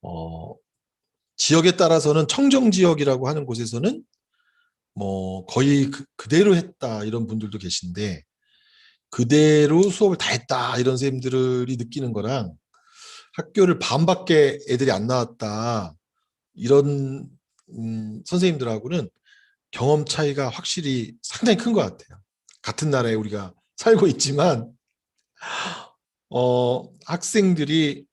어, 지역에 따라서는 청정 지역이라고 하는 곳에서는 뭐 거의 그대로 했다 이런 분들도 계신데, 그대로 수업을 다 했다 이런 선생님들이 느끼는 거랑 학교를 반밖에 애들이 안 나왔다 이런 선생님들하고는 경험 차이가 확실히 상당히 큰 것 같아요. 같은 나라에 우리가 살고 있지만 학생들이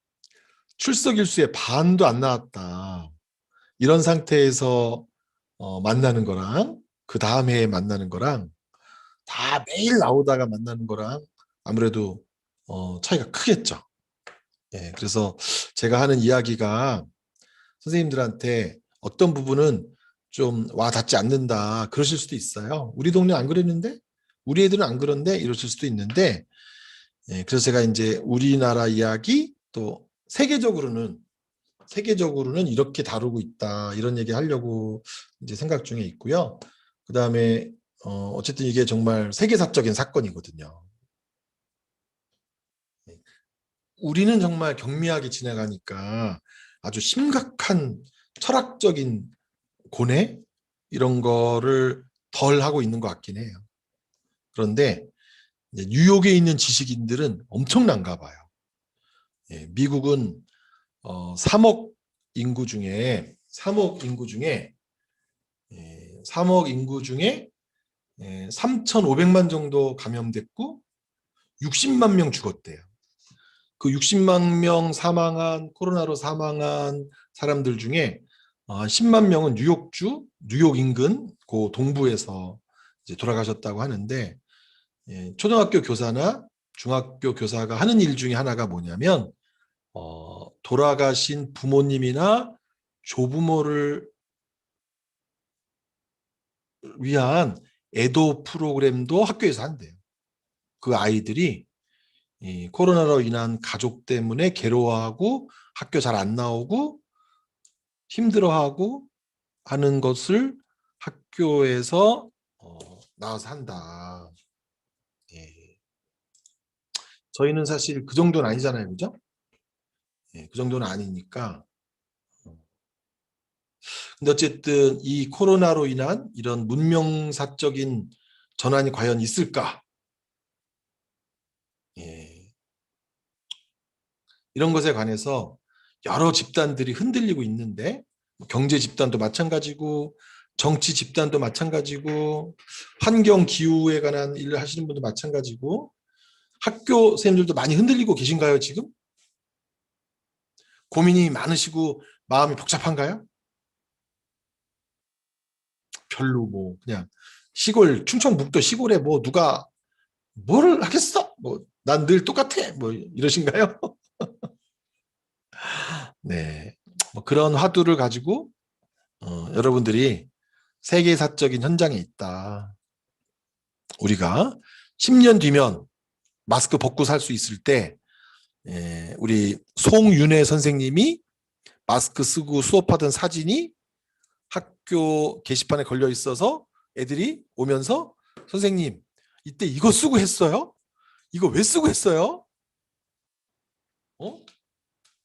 출석 일수의 반도 안 나왔다 이런 상태에서 만나는 거랑 그 다음 해에 만나는 거랑 다 매일 나오다가 만나는 거랑 아무래도 차이가 크겠죠. 예, 그래서 제가 하는 이야기가 선생님들한테 어떤 부분은 좀 와 닿지 않는다 그러실 수도 있어요. 우리 동네 안 그랬는데? 우리 애들은 안 그런데? 이러실 수도 있는데, 예, 그래서 제가 이제 우리나라 이야기 또 세계적으로는 이렇게 다루고 있다 이런 얘기 하려고 이제 생각 중에 있고요. 그 다음에 어쨌든 이게 정말 세계사적인 사건이거든요. 우리는 정말 경미하게 지나가니까 아주 심각한 철학적인 고뇌 이런 거를 덜 하고 있는 것 같긴 해요. 그런데 이제 뉴욕에 있는 지식인들은 엄청난가 봐요. 예, 미국은 3억 인구 중에 3억 인구 중에 3억 인구 중에 3,500만 정도 감염됐고 60만 명 죽었대요. 그 60만 명 사망한 코로나로 사망한 사람들 중에 10만 명은 뉴욕 인근 그 동부에서 이제 돌아가셨다고 하는데, 초등학교 교사나 중학교 교사가 하는 일 중에 하나가 뭐냐면 돌아가신 부모님이나 조부모를 위한 애도 프로그램도 학교에서 한대요. 그 아이들이 이 코로나로 인한 가족 때문에 괴로워하고 학교 잘 안 나오고 힘들어하고 하는 것을 학교에서 나와서 한다. 예. 저희는 사실 그 정도는 아니잖아요, 그죠? 예, 그 정도는 아니니까. 근데 어쨌든 이 코로나로 인한 이런 문명사적인 전환이 과연 있을까? 예. 이런 것에 관해서 여러 집단들이 흔들리고 있는데, 경제 집단도 마찬가지고 정치 집단도 마찬가지고 환경 기후에 관한 일을 하시는 분도 마찬가지고 학교 선생님들도 많이 흔들리고 계신가요, 지금? 고민이 많으시고 마음이 복잡한가요? 별로 뭐 그냥 시골 충청북도 시골에 뭐 누가 뭘 하겠어? 뭐 난 늘 똑같아. 뭐 이러신가요? 네. 뭐 그런 화두를 가지고 여러분들이 세계사적인 현장에 있다. 우리가 10년 뒤면 마스크 벗고 살 수 있을 때, 우리 송윤혜 선생님이 마스크 쓰고 수업하던 사진이 학교 게시판에 걸려 있어서 애들이 오면서 선생님 이때 이거 쓰고 했어요? 이거 왜 쓰고 했어요? 어?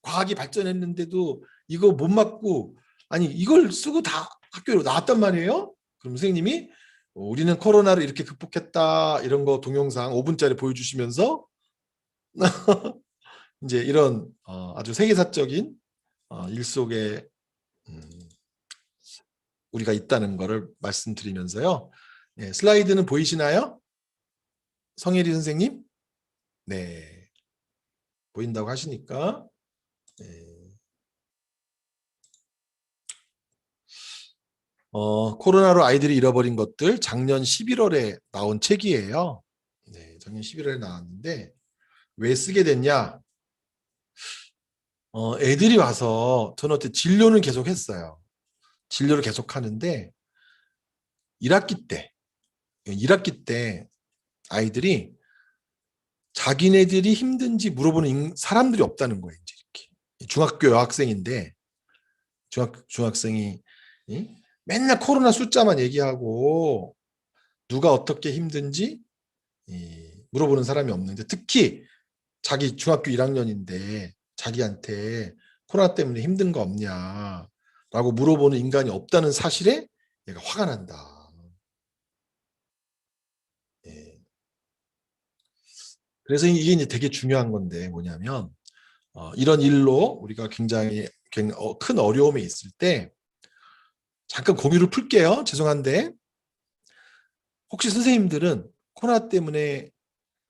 과학이 발전했는데도 이거 못 맞고 아니 이걸 쓰고 다 학교로 나왔단 말이에요? 그럼 선생님이 우리는 코로나를 이렇게 극복했다 이런 거 동영상 5분짜리 보여주시면서 이제 이런 아주 세계사적인 일 속에 음, 우리가 있다는 것을 말씀드리면서요. 네, 슬라이드는 보이시나요? 성혜리 선생님? 네, 보인다고 하시니까. 네. 코로나로 아이들이 잃어버린 것들 작년 11월에 나온 책이에요. 네, 작년 11월에 나왔는데 왜 쓰게 됐냐? 애들이 와서 저는 어때 진료는 계속 했어요. 진료를 계속 하는데 1학기 때 아이들이 자기네들이 힘든지 물어보는 사람들이 없다는 거예요. 이제 이렇게 중학교 여학생인데 중학생이 맨날 코로나 숫자만 얘기하고 누가 어떻게 힘든지 물어보는 사람이 없는데, 특히 자기 중학교 1학년인데 자기한테 코로나 때문에 힘든 거 없냐 라고 물어보는 인간이 없다는 사실에 얘가 화가 난다. 예. 그래서 이게 이제 되게 중요한 건데 뭐냐면 이런 일로 우리가 굉장히 큰 어려움에 있을 때 잠깐 공유를 풀게요. 죄송한데 혹시 선생님들은 코로나 때문에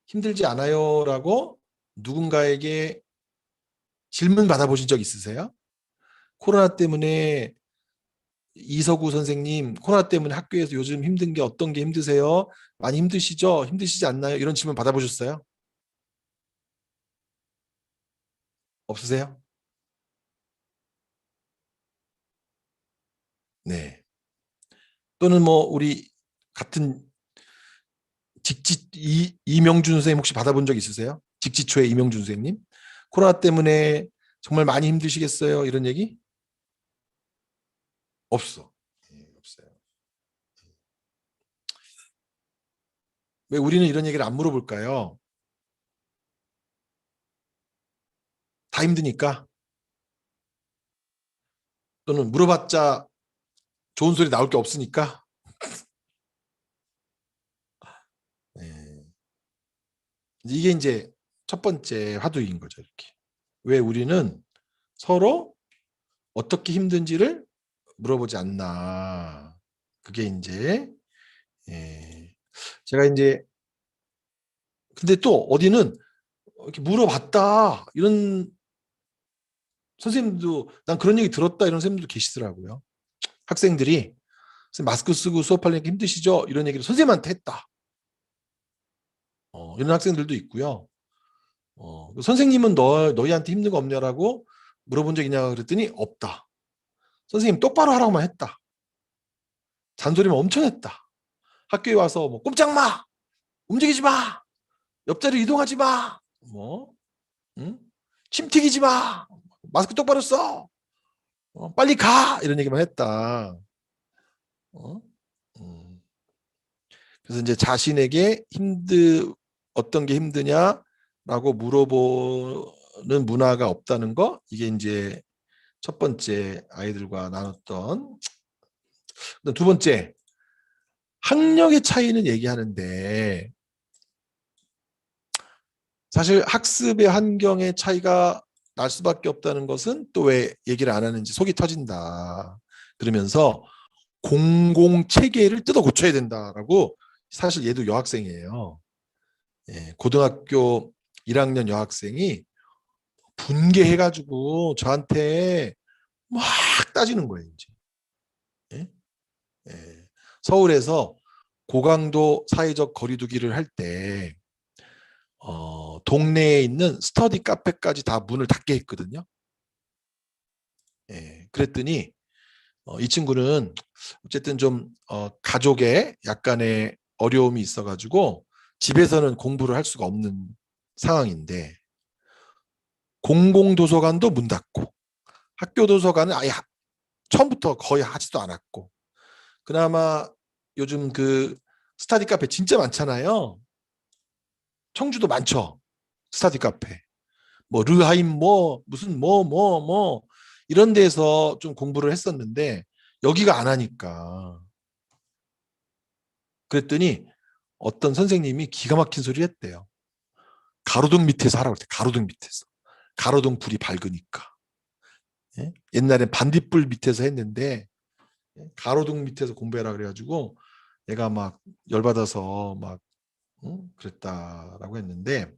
힘들지 않아요? 라고 누군가에게 질문 받아보신 적 있으세요? 코로나 때문에 이서구 선생님, 코로나 때문에 학교에서 요즘 힘든 게 어떤 게 힘드세요? 많이 힘드시죠? 힘드시지 않나요? 이런 질문 받아보셨어요? 없으세요? 네. 또는 뭐 우리 같은 이명준 선생님 혹시 받아본 적 있으세요? 직지초의 이명준 선생님? 코로나 때문에 정말 많이 힘드시겠어요? 이런 얘기? 없어. 없어요. 왜 우리는 이런 얘기를 안 물어볼까요? 다 힘드니까. 또는 물어봤자 좋은 소리 나올 게 없으니까. 네. 이게 이제 첫 번째 화두인 거죠. 이렇게. 왜 우리는 서로 어떻게 힘든지를 물어보지 않나. 그게 이제 예. 제가 이제 근데 또 어디는 이렇게 물어봤다 이런 선생님도 난 그런 얘기 들었다 이런 선생님도 계시더라고요. 학생들이 선생님 마스크 쓰고 수업하려니까 힘드시죠? 이런 얘기를 선생님한테 했다. 이런 학생들도 있고요. 선생님은 너희한테 힘든 거 없냐라고 물어본 적 있냐 그랬더니 없다. 선생님 똑바로 하라고만 했다. 잔소리만 엄청 했다. 학교에 와서 뭐 꼼짝 마, 움직이지 마, 옆자리 이동하지 마, 뭐 응? 침 튀기지 마, 마스크 똑바로 써, 빨리 가 이런 얘기만 했다. 어? 음. 그래서 이제 자신에게 어떤 게 힘드냐라고 물어보는 문화가 없다는 거 이게 이제 첫 번째 아이들과 나눴던 두 번째 학력의 차이는 얘기하는데 사실 학습의 환경의 차이가 날 수밖에 없다는 것은 또 왜 얘기를 안 하는지 속이 터진다. 그러면서 공공 체계를 뜯어 고쳐야 된다라고 사실 얘도 여학생이에요. 예, 고등학교 1학년 여학생이 분개해가지고 저한테 막 따지는 거예요. 이제. 예? 예. 서울에서 고강도 사회적 거리두기를 할 때 동네에 있는 스터디 카페까지 다 문을 닫게 했거든요. 예. 그랬더니 이 친구는 어쨌든 좀 가족에 약간의 어려움이 있어가지고 집에서는 공부를 할 수가 없는 상황인데 공공도서관도 문 닫고 학교 도서관은 아예 처음부터 거의 하지도 않았고 그나마 요즘 그 스터디 카페 진짜 많잖아요. 청주도 많죠. 스터디 카페. 뭐 르하임 뭐 무슨 뭐 이런 데서 좀 공부를 했었는데 여기가 안 하니까 그랬더니 어떤 선생님이 기가 막힌 소리 했대요. 가로등 밑에서 하라고 했대. 가로등 밑에서. 가로등 불이 밝으니까. 예? 옛날에 반딧불 밑에서 했는데 가로등 밑에서 공부해라 그래가지고 얘가 막 열받아서 막 그랬다라고 했는데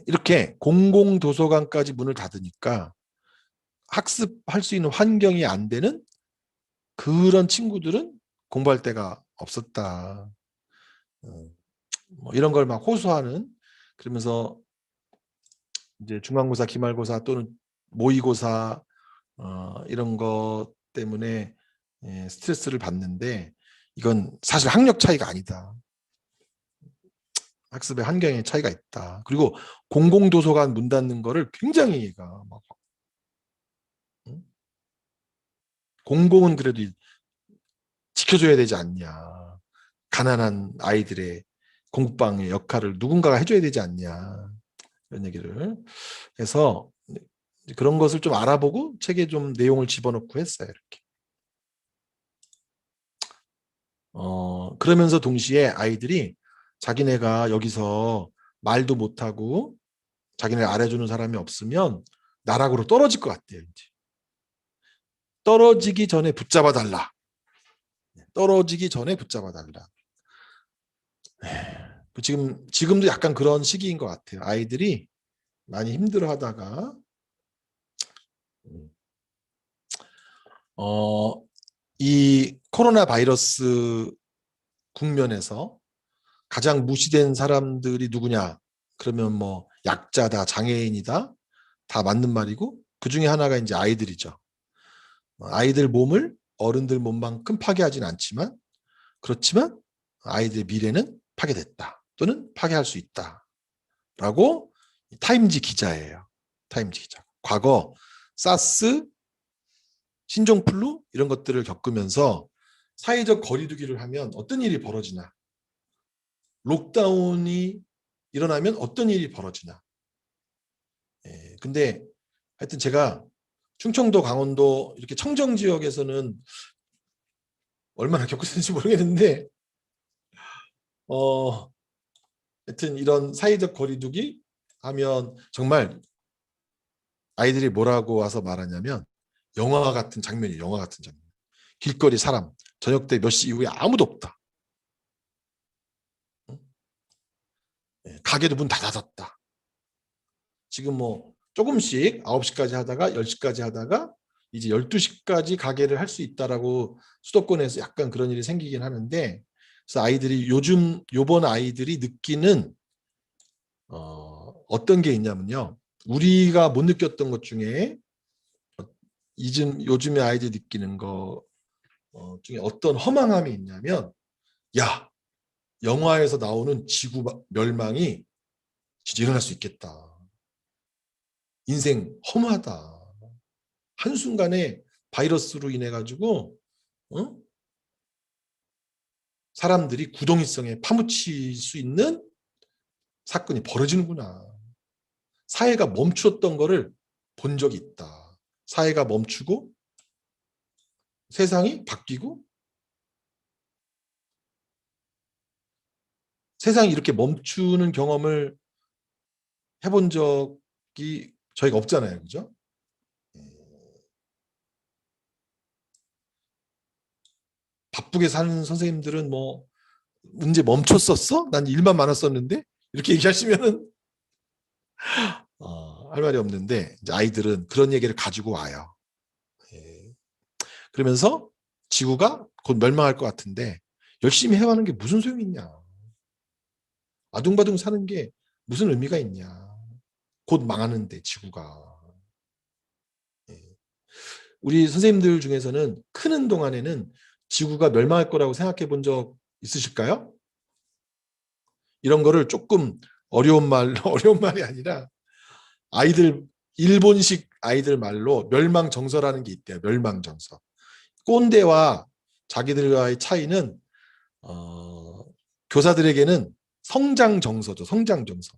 이렇게 공공도서관까지 문을 닫으니까 학습할 수 있는 환경이 안 되는 그런 친구들은 공부할 데가 없었다. 뭐 이런 걸 막 호소하는 그러면서 이제 중간고사, 기말고사 또는 모의고사 이런 것 때문에 스트레스를 받는데 이건 사실 학력 차이가 아니다. 학습의 환경의 차이가 있다. 그리고 공공도서관 문 닫는 거를 굉장히 얘가 막 공공은 그래도 지켜줘야 되지 않냐. 가난한 아이들의 공부방의 역할을 누군가가 해줘야 되지 않냐. 이런 얘기를 해서 그런 것을 좀 알아보고 책에 좀 내용을 집어넣고 했어요. 이렇게. 그러면서 동시에 아이들이 자기네가 여기서 말도 못하고 자기네 알아주는 사람이 없으면 나락으로 떨어질 것 같대요. 이제. 떨어지기 전에 붙잡아 달라. 떨어지기 전에 붙잡아 달라. 지금도 약간 그런 시기인 것 같아요. 아이들이 많이 힘들어하다가 이 코로나 바이러스 국면에서 가장 무시된 사람들이 누구냐? 그러면 뭐 약자다, 장애인이다, 다 맞는 말이고 그 중에 하나가 이제 아이들이죠. 아이들 몸을 어른들 몸만큼 파괴하진 않지만 그렇지만 아이들의 미래는 파괴됐다 또는 파괴할 수 있다라고 타임지 기자예요. 타임지 기자. 과거 사스, 신종플루 이런 것들을 겪으면서 사회적 거리두기를 하면 어떤 일이 벌어지나, 록다운이 일어나면 어떤 일이 벌어지나. 근데 하여튼 제가 충청도, 강원도 이렇게 청정 지역에서는 얼마나 겪었는지 모르겠는데 하여튼 이런 사회적 거리두기 하면 정말 아이들이 뭐라고 와서 말하냐면 영화 같은 장면이에요. 영화 같은 장면. 길거리 사람, 저녁 때 몇 시 이후에 아무도 없다. 가게도 문 닫았다. 지금 뭐 조금씩 9시까지 하다가 10시까지 하다가 이제 12시까지 가게를 할 수 있다라고 수도권에서 약간 그런 일이 생기긴 하는데, 그래서 아이들이 요번 아이들이 느끼는 어떤 게 있냐면요. 우리가 못 느꼈던 것 중에 요즘에 아이들이 느끼는 거 중에 어떤 허망함이 있냐면, 야, 영화에서 나오는 지구 멸망이 진짜 일어날 수 있겠다. 인생 허무하다. 한순간에 바이러스로 인해 가지고 사람들이 구동이성에 파묻힐 수 있는 사건이 벌어지는구나. 사회가 멈추었던 거를 본 적이 있다. 사회가 멈추고 세상이 바뀌고 세상이 이렇게 멈추는 경험을 해본 적이 저희가 없잖아요. 그죠? 바쁘게 사는 선생님들은 뭐 문제 멈췄었어? 난 일만 많았었는데 이렇게 얘기하시면은 할 말이 없는데, 이제 아이들은 그런 얘기를 가지고 와요. 예. 그러면서 지구가 곧 멸망할 것 같은데 열심히 해가는 게 무슨 소용이 있냐. 아둥바둥 사는 게 무슨 의미가 있냐. 곧 망하는데 지구가. 예. 우리 선생님들 중에서는 크는 동안에는 지구가 멸망할 거라고 생각해 본 적 있으실까요? 이런 거를 조금 어려운 말, 어려운 말이 아니라 아이들, 일본식 아이들 말로 멸망정서라는 게 있대요. 멸망정서. 꼰대와 자기들과의 차이는 교사들에게는 성장정서죠. 성장정서.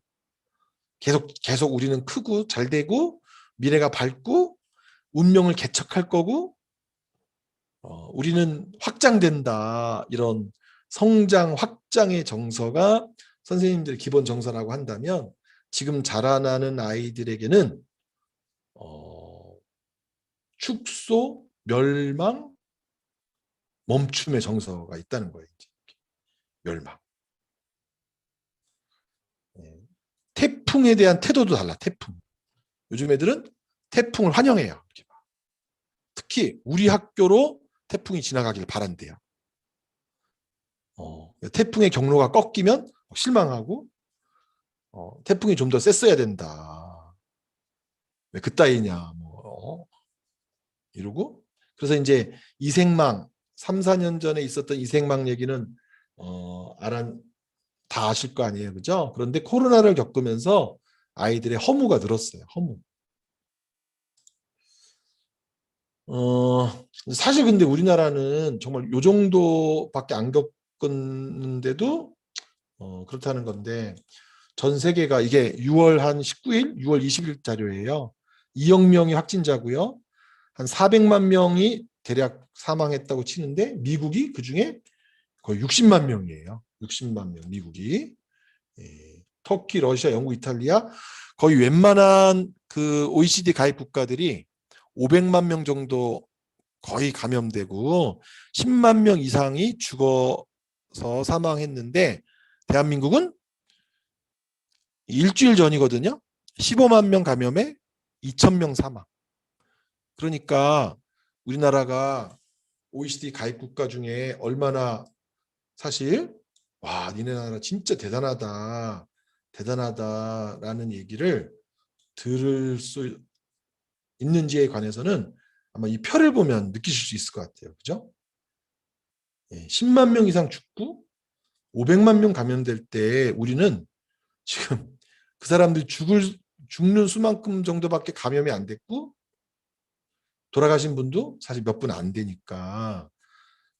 계속 우리는 크고 잘 되고 미래가 밝고 운명을 개척할 거고 우리는 확장된다. 이런 성장 확장의 정서가 선생님들의 기본 정서라고 한다면, 지금 자라나는 아이들에게는 축소, 멸망, 멈춤의 정서가 있다는 거예요. 이제. 멸망. 태풍에 대한 태도도 달라. 태풍. 요즘 애들은 태풍을 환영해요. 특히 우리 학교로 태풍이 지나가길 바란대요. 태풍의 경로가 꺾이면 실망하고 태풍이 좀 더 셌어야 된다. 왜 그따위냐 뭐 이러고. 그래서 이제 이생망 3, 4년 전에 있었던 이생망 얘기는 다 아실 거 아니에요. 그죠? 그런데 코로나를 겪으면서 아이들의 허무가 늘었어요. 허무. 사실 근데 우리나라는 정말 요 정도밖에 안 겪었는데도 그렇다는 건데, 전 세계가 이게 6월 한 19일, 6월 20일 자료예요. 2억 명이 확진자고요. 한 400만 명이 대략 사망했다고 치는데 미국이 그중에 거의 60만 명이에요. 60만 명 미국이. 터키, 러시아, 영국, 이탈리아 거의 웬만한 그 OECD 가입 국가들이 500만 명 정도 거의 감염되고 10만 명 이상이 죽어서 사망했는데 대한민국은 일주일 전이거든요. 15만 명 감염에 2천 명 사망. 그러니까 우리나라가 OECD 가입 국가 중에 얼마나 사실 와 니네 나라 진짜 대단하다. 대단하다라는 얘기를 들을 수 있는지에 관해서는 아마 이 표를 보면 느끼실 수 있을 것 같아요. 그죠? 10만 명 이상 죽고 500만 명 감염될 때 우리는 지금 그 사람들이 죽는 수만큼 정도밖에 감염이 안 됐고 돌아가신 분도 사실 몇 분 안 되니까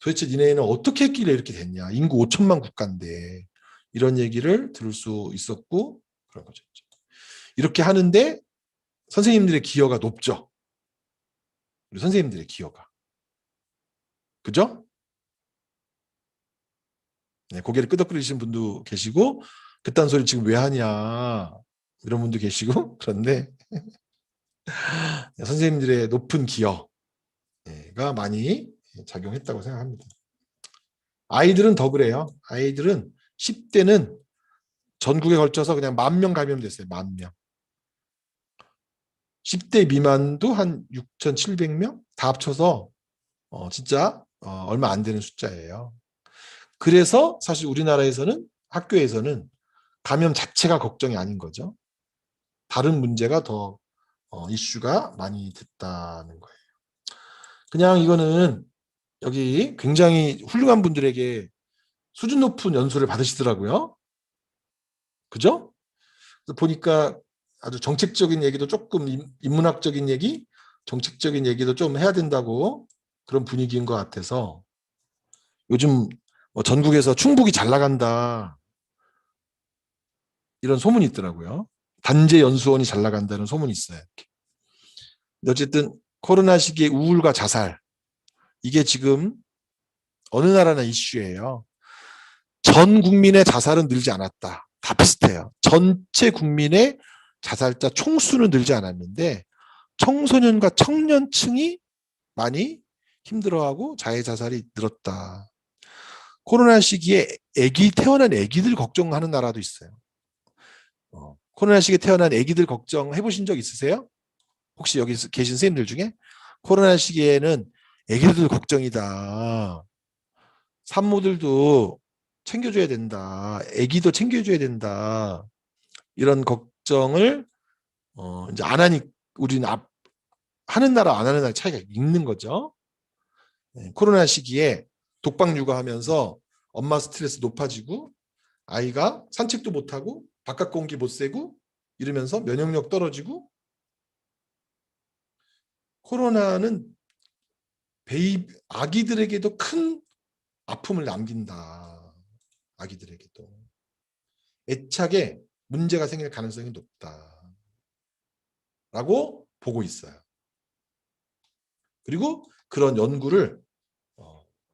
도대체 니네는 어떻게 했길래 이렇게 됐냐. 인구 5천만 국가인데 이런 얘기를 들을 수 있었고 그런 거죠. 이렇게 하는데 선생님들의 기여가 높죠. 우리 선생님들의 기여가. 그죠? 네, 고개를 끄덕거리시는 분도 계시고 그딴 소리 지금 왜 하냐 이런 분도 계시고 그런데 선생님들의 높은 기여가 많이 작용했다고 생각합니다. 아이들은 더 그래요. 아이들은 10대는 전국에 걸쳐서 그냥 10,000명 감염됐어요. 10,000명. 10대 미만도 한 6,700명? 다 합쳐서 진짜 얼마 안 되는 숫자예요. 그래서 사실 우리나라에서는 학교에서는 감염 자체가 걱정이 아닌 거죠. 다른 문제가 더 이슈가 많이 됐다는 거예요. 그냥 이거는 여기 굉장히 훌륭한 분들에게 수준 높은 연수를 받으시더라고요. 그죠? 그래서 보니까 아주 정책적인 얘기도 조금 인문학적인 얘기, 정책적인 얘기도 좀 해야 된다고 그런 분위기인 것 같아서 요즘 전국에서 충북이 잘 나간다 이런 소문이 있더라고요. 단재 연수원이 잘 나간다는 소문이 있어요. 어쨌든 코로나 시기에 우울과 자살 이게 지금 어느 나라나 이슈예요. 전 국민의 자살은 늘지 않았다. 다 비슷해요. 전체 국민의 자살자 총수는 늘지 않았는데 청소년과 청년층이 많이 힘들어하고 자해 자살이 늘었다. 코로나 시기에 태어난 아기들 걱정하는 나라도 있어요. 코로나 시기에 태어난 아기들 걱정 해보신 적 있으세요? 혹시 여기 계신 선생님들 중에 코로나 시기에는 아기들 걱정이다. 산모들도 챙겨줘야 된다. 아기도 챙겨줘야 된다. 이런 걱정을 이제 안 하니 우리는 하는 나라 안 하는 나라 차이가 있는 거죠. 코로나 시기에 독박 육아하면서 엄마 스트레스 높아지고 아이가 산책도 못하고 바깥 공기 못 쐬고 이러면서 면역력 떨어지고 코로나는 아기들에게도 큰 아픔을 남긴다. 아기들에게도. 애착에 문제가 생길 가능성이 높다라고 보고 있어요. 그리고 그런 연구를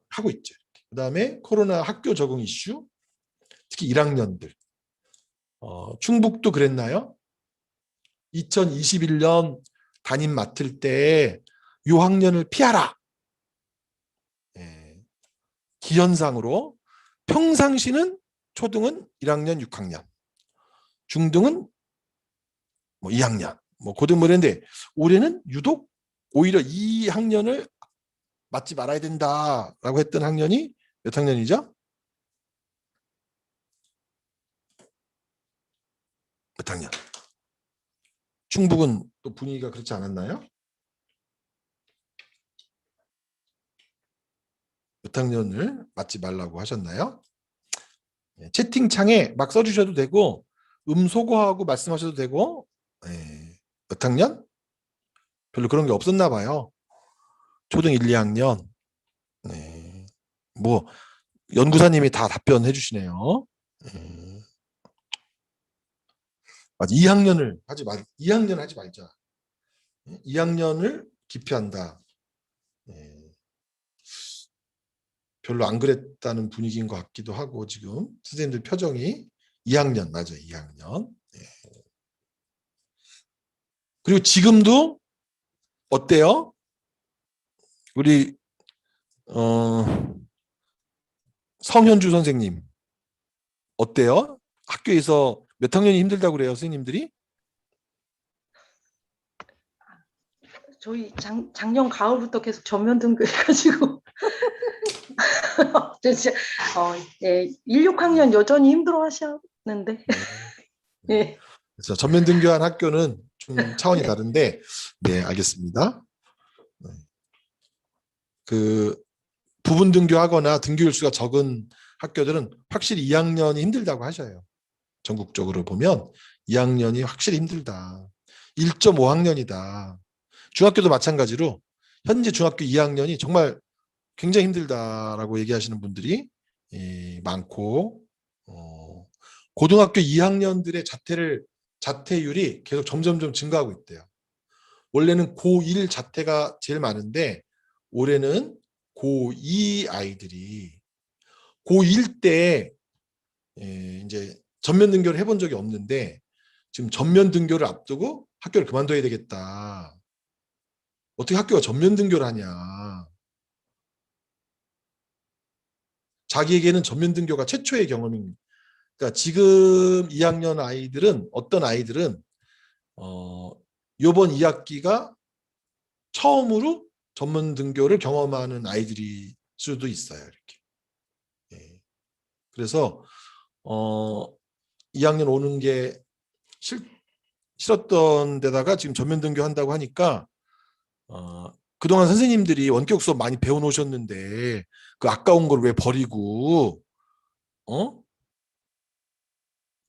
하고 있죠. 그 다음에 코로나 학교 적응 이슈, 특히 1학년들. 충북도 그랬나요? 2021년 담임 맡을 때 6학년을 피하라. 기현상으로 평상시는 초등은 1학년, 6학년, 중등은 뭐 2학년, 뭐 고등 뭐랬는데 올해는 유독 오히려 2학년을 맞지 말아야 된다라고 했던 학년이 몇 학년이죠? 몇 학년? 충북은 또 분위기가 그렇지 않았나요? 몇 학년을 맞지 말라고 하셨나요? 채팅창에 막 써주셔도 되고 소거하고 말씀하셔도 되고 몇 학년? 별로 그런 게 없었나 봐요. 초등 1, 2학년. 뭐 연구사님이 다 답변해 주시네요. 맞아. 2학년 하지 말자. 2학년을 기피한다. 예, 별로 안 그랬다는 분위기인 것 같기도 하고 지금 선생님들 표정이 2학년 맞아요. 2학년. 예. 그리고 지금도 어때요? 우리 성현주 선생님 어때요? 학교에서 몇 학년이 힘들다고 그래요, 선생님들이? 저희 작년 가을부터 계속 전면 등교해가지고 진짜 네, 1, 6학년 여전히 힘들어 하시는데 네. 그래서 전면 등교한 학교는 좀 차원이 네. 다른데, 네, 알겠습니다. 네. 그 부분 등교하거나 등교일 수가 적은 학교들은 확실히 2학년이 힘들다고 하셔요. 전국적으로 보면 2학년이 확실히 힘들다. 1.5학년이다. 중학교도 마찬가지로 현재 중학교 2학년이 정말 굉장히 힘들다라고 얘기하시는 분들이 많고, 고등학교 2학년들의 자퇴율이 계속 점점점 증가하고 있대요. 원래는 고1 자퇴가 제일 많은데 올해는 고2 아이들이 고1 때 이제 전면 등교를 해본 적이 없는데 지금 전면 등교를 앞두고 학교를 그만둬야 되겠다. 어떻게 학교가 전면 등교를 하냐. 자기에게는 전면 등교가 최초의 경험입니다. 그러니까 지금 2학년 아이들은 어떤 아이들은 이번 2학기가 처음으로 전문 등교를 경험하는 아이들일 수도 있어요. 이렇게. 예. 그래서 2학년 오는 게 싫었던 데다가 지금 전면 등교 한다고 하니까 그동안 선생님들이 원격 수업 많이 배워놓으셨는데 그 아까운 걸 왜 버리고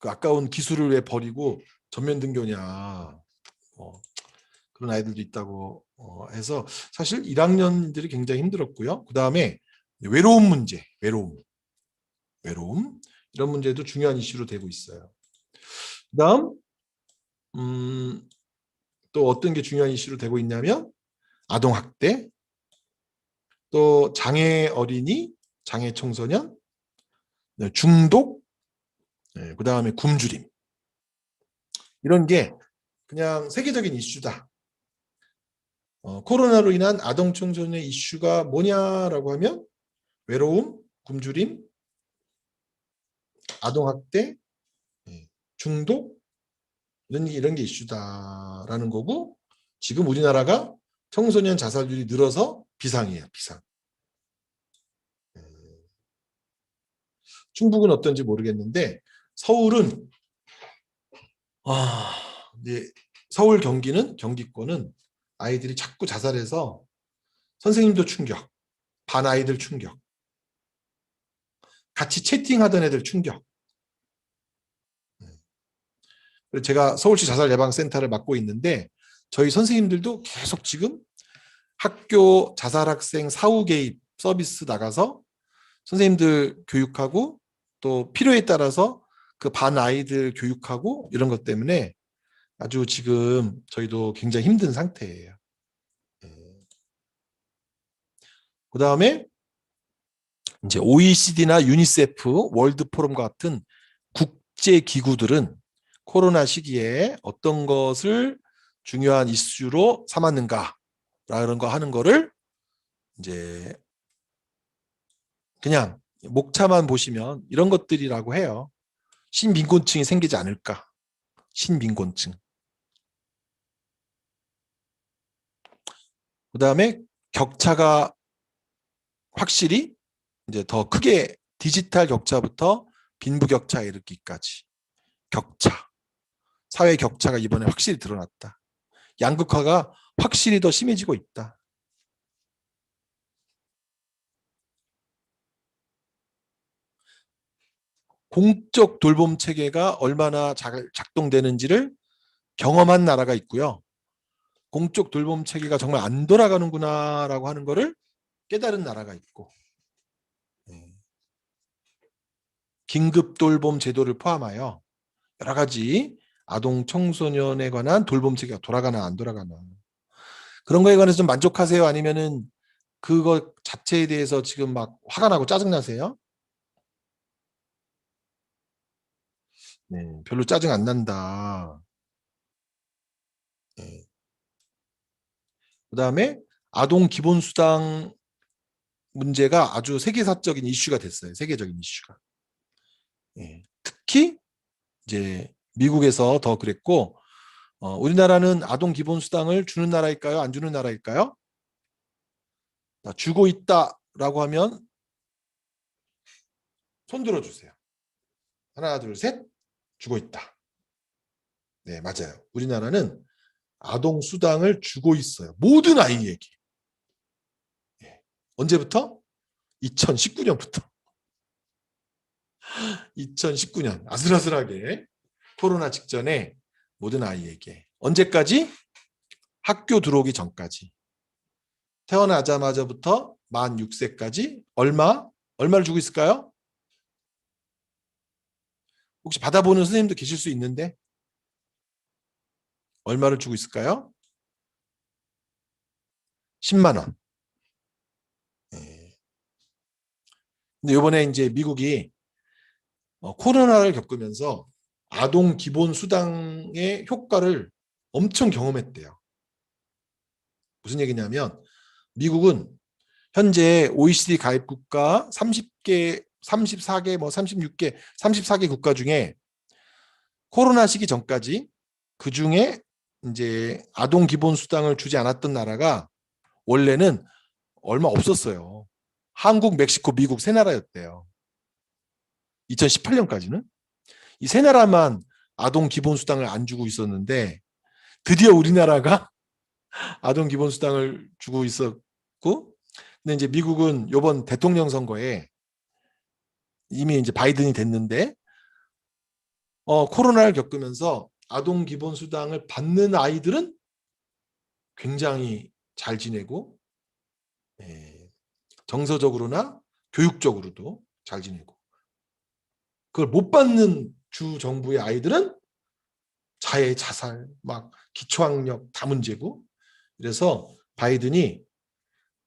그 아까운 기술을 왜 버리고 전면 등교냐. 그런 아이들도 있다고 해서 사실 1학년들이 굉장히 힘들었고요. 그 다음에 외로움 문제, 외로움 이런 문제도 중요한 이슈로 되고 있어요. 그 다음 또 어떤 게 중요한 이슈로 되고 있냐면 아동학대, 또 장애 어린이, 장애 청소년, 중독, 그 다음에 굶주림. 이런 게 그냥 세계적인 이슈다. 코로나로 인한 아동 청소년의 이슈가 뭐냐라고 하면 외로움, 굶주림, 아동학대, 중독 이런 게 이슈다라는 거고 지금 우리나라가 청소년 자살률이 늘어서 비상이에요. 비상. 충북은 어떤지 모르겠는데 서울은 이제 서울 경기권은 아이들이 자꾸 자살해서 선생님도 충격, 반 아이들 충격, 같이 채팅하던 애들 충격. 그래서 제가 서울시 자살예방센터를 맡고 있는데 저희 선생님들도 계속 지금 학교 자살학생 사후 개입 서비스 나가서 선생님들 교육하고 또 필요에 따라서 그 반 아이들 교육하고 이런 것 때문에 아주 지금 저희도 굉장히 힘든 상태예요. 그 다음에 이제 OECD나 유니세프, 월드 포럼과 같은 국제 기구들은 코로나 시기에 어떤 것을 중요한 이슈로 삼았는가라는 거 하는 거를 이제 그냥 목차만 보시면 이런 것들이라고 해요. 신빈곤층이 생기지 않을까. 신빈곤층. 그 다음에 격차가 확실히 이제 더 크게 디지털 격차부터 빈부격차에 이르기까지 격차, 사회 격차가 이번에 확실히 드러났다. 양극화가 확실히 더 심해지고 있다. 공적 돌봄 체계가 얼마나 작동되는지를 경험한 나라가 있고요. 공적 돌봄 체계가 정말 안 돌아가는구나라고 하는 것을 깨달은 나라가 있고 긴급 돌봄 제도를 포함하여 여러 가지 아동 청소년에 관한 돌봄 체계가 돌아가나 안 돌아가나 그런 거에 관해서 좀 만족하세요? 아니면은 그거 자체에 대해서 지금 막 화가 나고 짜증나세요? 네, 별로 짜증 안 난다. 네. 그다음에 아동 기본수당 문제가 아주 세계사적인 이슈가 됐어요. 세계적인 이슈가. 예. 특히 이제 미국에서 더 그랬고, 우리나라는 아동 기본수당을 주는 나라일까요? 안 주는 나라일까요? 주고 있다라고 하면 손 들어주세요. 하나, 둘, 셋. 주고 있다. 네, 맞아요. 우리나라는 아동 수당을 주고 있어요. 모든 아이에게. 예. 언제부터? 2019년부터. 2019년 아슬아슬하게 코로나 직전에 모든 아이에게. 언제까지? 학교 들어오기 전까지. 태어나자마자부터 만 6세까지 얼마를 주고 있을까요? 혹시 받아보는 선생님도 계실 수 있는데 얼마를 주고 있을까요? 10만 원. 예. 근데 이번에 이제 미국이 코로나를 겪으면서 아동 기본 수당의 효과를 엄청 경험했대요. 무슨 얘기냐면 미국은 현재 OECD 가입 국가 30개, 34개, 뭐 36개, 34개 국가 중에 코로나 시기 전까지 그 중에 이제 아동 기본 수당을 주지 않았던 나라가 원래는 얼마 없었어요. 한국, 멕시코, 미국 세 나라였대요. 2018년까지는 이 세 나라만 아동 기본 수당을 안 주고 있었는데 드디어 우리나라가 아동 기본 수당을 주고 있었고, 근데 이제 미국은 이번 대통령 선거에 이미 이제 바이든이 됐는데 코로나를 겪으면서 아동 기본 수당을 받는 아이들은 굉장히 잘 지내고, 예, 정서적으로나 교육적으로도 잘 지내고, 그걸 못 받는 주 정부의 아이들은 자해, 자살, 막 기초학력 다 문제고, 그래서 바이든이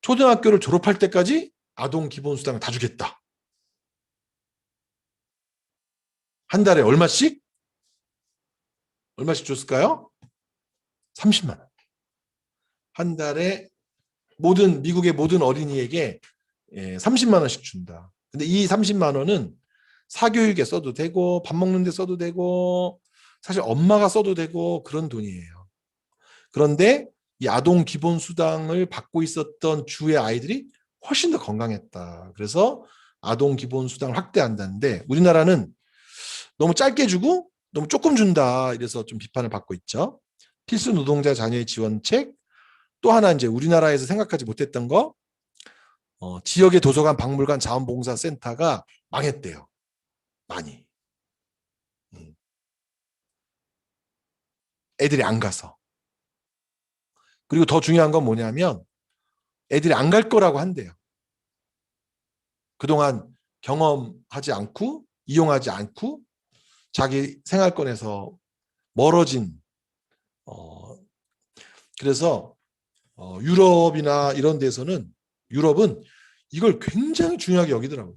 초등학교를 졸업할 때까지 아동 기본 수당을 다 주겠다. 한 달에 얼마씩 줬을까요? 30만 원. 한 달에 미국의 모든 어린이에게 30만 원씩 준다. 근데 이 30만 원은 사교육에 써도 되고 밥 먹는 데 써도 되고 사실 엄마가 써도 되고 그런 돈이에요. 그런데 이 아동 기본 수당을 받고 있었던 주의 아이들이 훨씬 더 건강했다. 그래서 아동 기본 수당을 확대한다는데 우리나라는 너무 짧게 주고 너무 조금 준다. 이래서 좀 비판을 받고 있죠. 필수 노동자 자녀의 지원책, 또 하나 이제 우리나라에서 생각하지 못했던 거, 지역의 도서관, 박물관, 자원봉사센터가 망했대요. 많이. 음. 애들이 안 가서. 그리고 더 중요한 건 뭐냐면 애들이 안 갈 거라고 한대요. 그동안 경험하지 않고 이용하지 않고 자기 생활권에서 멀어진, 어, 그래서 유럽이나 이런 데서는 유럽은 이걸 굉장히 중요하게 여기더라고요.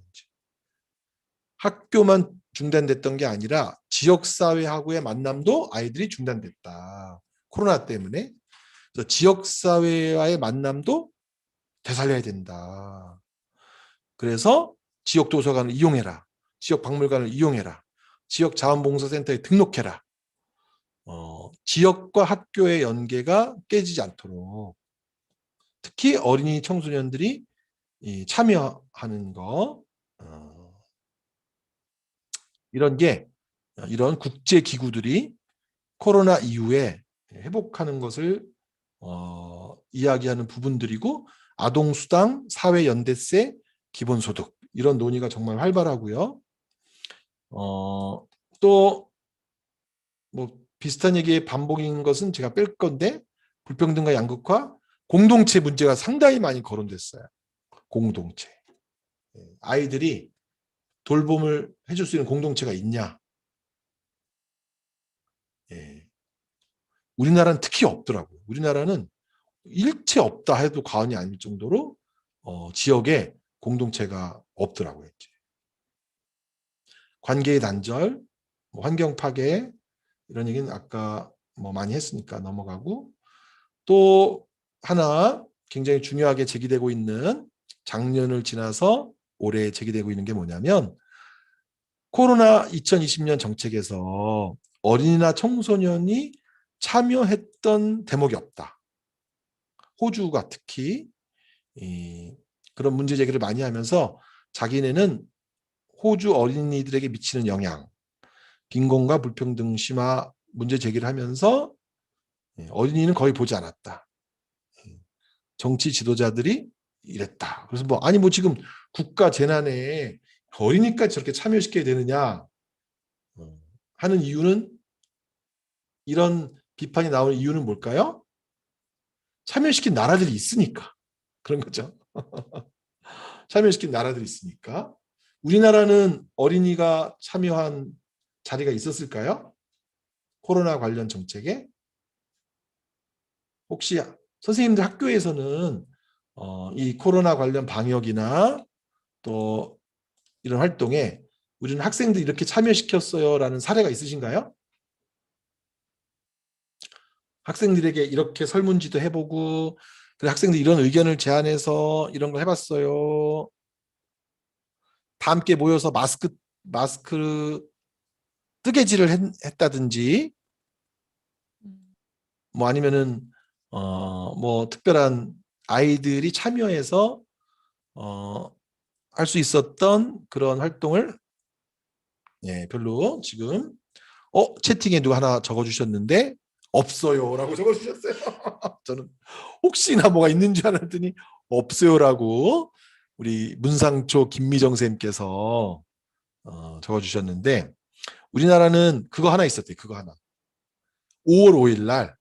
학교만 중단됐던 게 아니라 지역사회하고의 만남도 아이들이 중단됐다. 코로나 때문에. 그래서 지역사회와의 만남도 되살려야 된다. 그래서 지역 도서관을 이용해라. 지역 박물관을 이용해라. 지역 자원봉사센터에 등록해라. 지역과 학교의 연계가 깨지지 않도록 특히 어린이 청소년들이 참여하는 거, 이런 국제 기구들이 코로나 이후에 회복하는 것을 이야기하는 부분들이고, 아동수당, 사회연대세, 기본소득 이런 논의가 정말 활발하고요. 또 뭐 비슷한 얘기의 반복인 것은 제가 뺄 건데, 불평등과 양극화, 공동체 문제가 상당히 많이 거론됐어요. 공동체. 아이들이 돌봄을 해줄 수 있는 공동체가 있냐? 예. 우리나라는 특히 없더라고요. 우리나라는 일체 없다 해도 과언이 아닐 정도로 지역에 공동체가 없더라고요. 이제. 관계의 단절, 뭐 환경 파괴 이런 얘기는 아까 뭐 많이 했으니까 넘어가고, 또 하나 굉장히 중요하게 제기되고 있는, 작년을 지나서 올해 제기되고 있는 게 뭐냐면, 코로나 2020년 정책에서 어린이나 청소년이 참여했던 대목이 없다. 호주가 특히 그런 문제 제기를 많이 하면서 자기네는 호주 어린이들에게 미치는 영향, 빈곤과 불평등 심화 문제 제기를 하면서 어린이는 거의 보지 않았다. 정치 지도자들이 이랬다. 그래서 뭐 아니 뭐 지금 국가 재난에 어린이까지 저렇게 참여시켜야 되느냐 하는 이유는, 이런 비판이 나오는 이유는 뭘까요? 참여시킨 나라들이 있으니까 그런 거죠. 참여시킨 나라들이 있으니까. 우리나라는 어린이가 참여한 자리가 있었을까요? 코로나 관련 정책에? 혹시 선생님들 학교에서는 이 코로나 관련 방역이나 또 이런 활동에 우리는 학생들 이렇게 참여시켰어요라는 사례가 있으신가요? 학생들에게 이렇게 설문지도 해보고, 그래 학생들 이런 의견을 제안해서 이런 걸 해봤어요. 다 함께 모여서 마스크 뜨개질을 했다든지, 뭐 아니면은 뭐 특별한 아이들이 참여해서 할 수 있었던 그런 활동을, 별로 지금 채팅에 누가 하나 적어주셨는데 없어요라고 적어주셨어요. 저는 혹시나 뭐가 있는 줄 알았더니 없어요라고 우리 문상초 김미정 쌤께서 적어주셨는데, 우리나라는 그거 하나 있었대요. 그거 하나. 5월 5일 날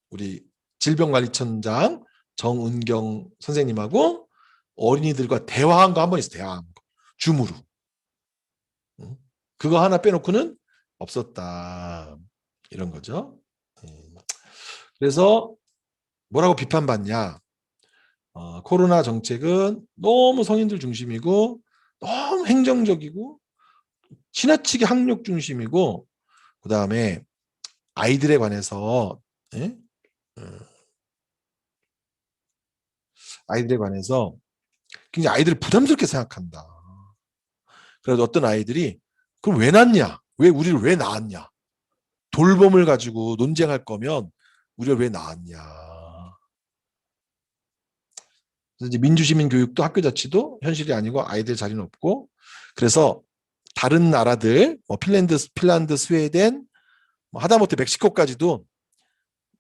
우리 질병관리청장 정은경 선생님하고 어린이들과 대화한 거 한 번 있어요. 대화한 거. 줌으로. 그거 하나 빼놓고는 없었다. 이런 거죠. 그래서 뭐라고 비판받냐. 코로나 정책은 너무 성인들 중심이고 너무 행정적이고 지나치게 학력 중심이고, 그 다음에 아이들에 관해서 아이들에 관해서 굉장히 아이들을 부담스럽게 생각한다. 그래서 어떤 아이들이 그럼 왜 낳냐? 왜 우리를 왜 낳았냐? 돌봄을 가지고 논쟁할 거면 우리가 왜 낳았냐? 그래서 이제 민주시민 교육도 학교 자치도 현실이 아니고 아이들 자리는 없고, 그래서 다른 나라들 뭐 핀란드, 스웨덴, 뭐 하다못해 멕시코까지도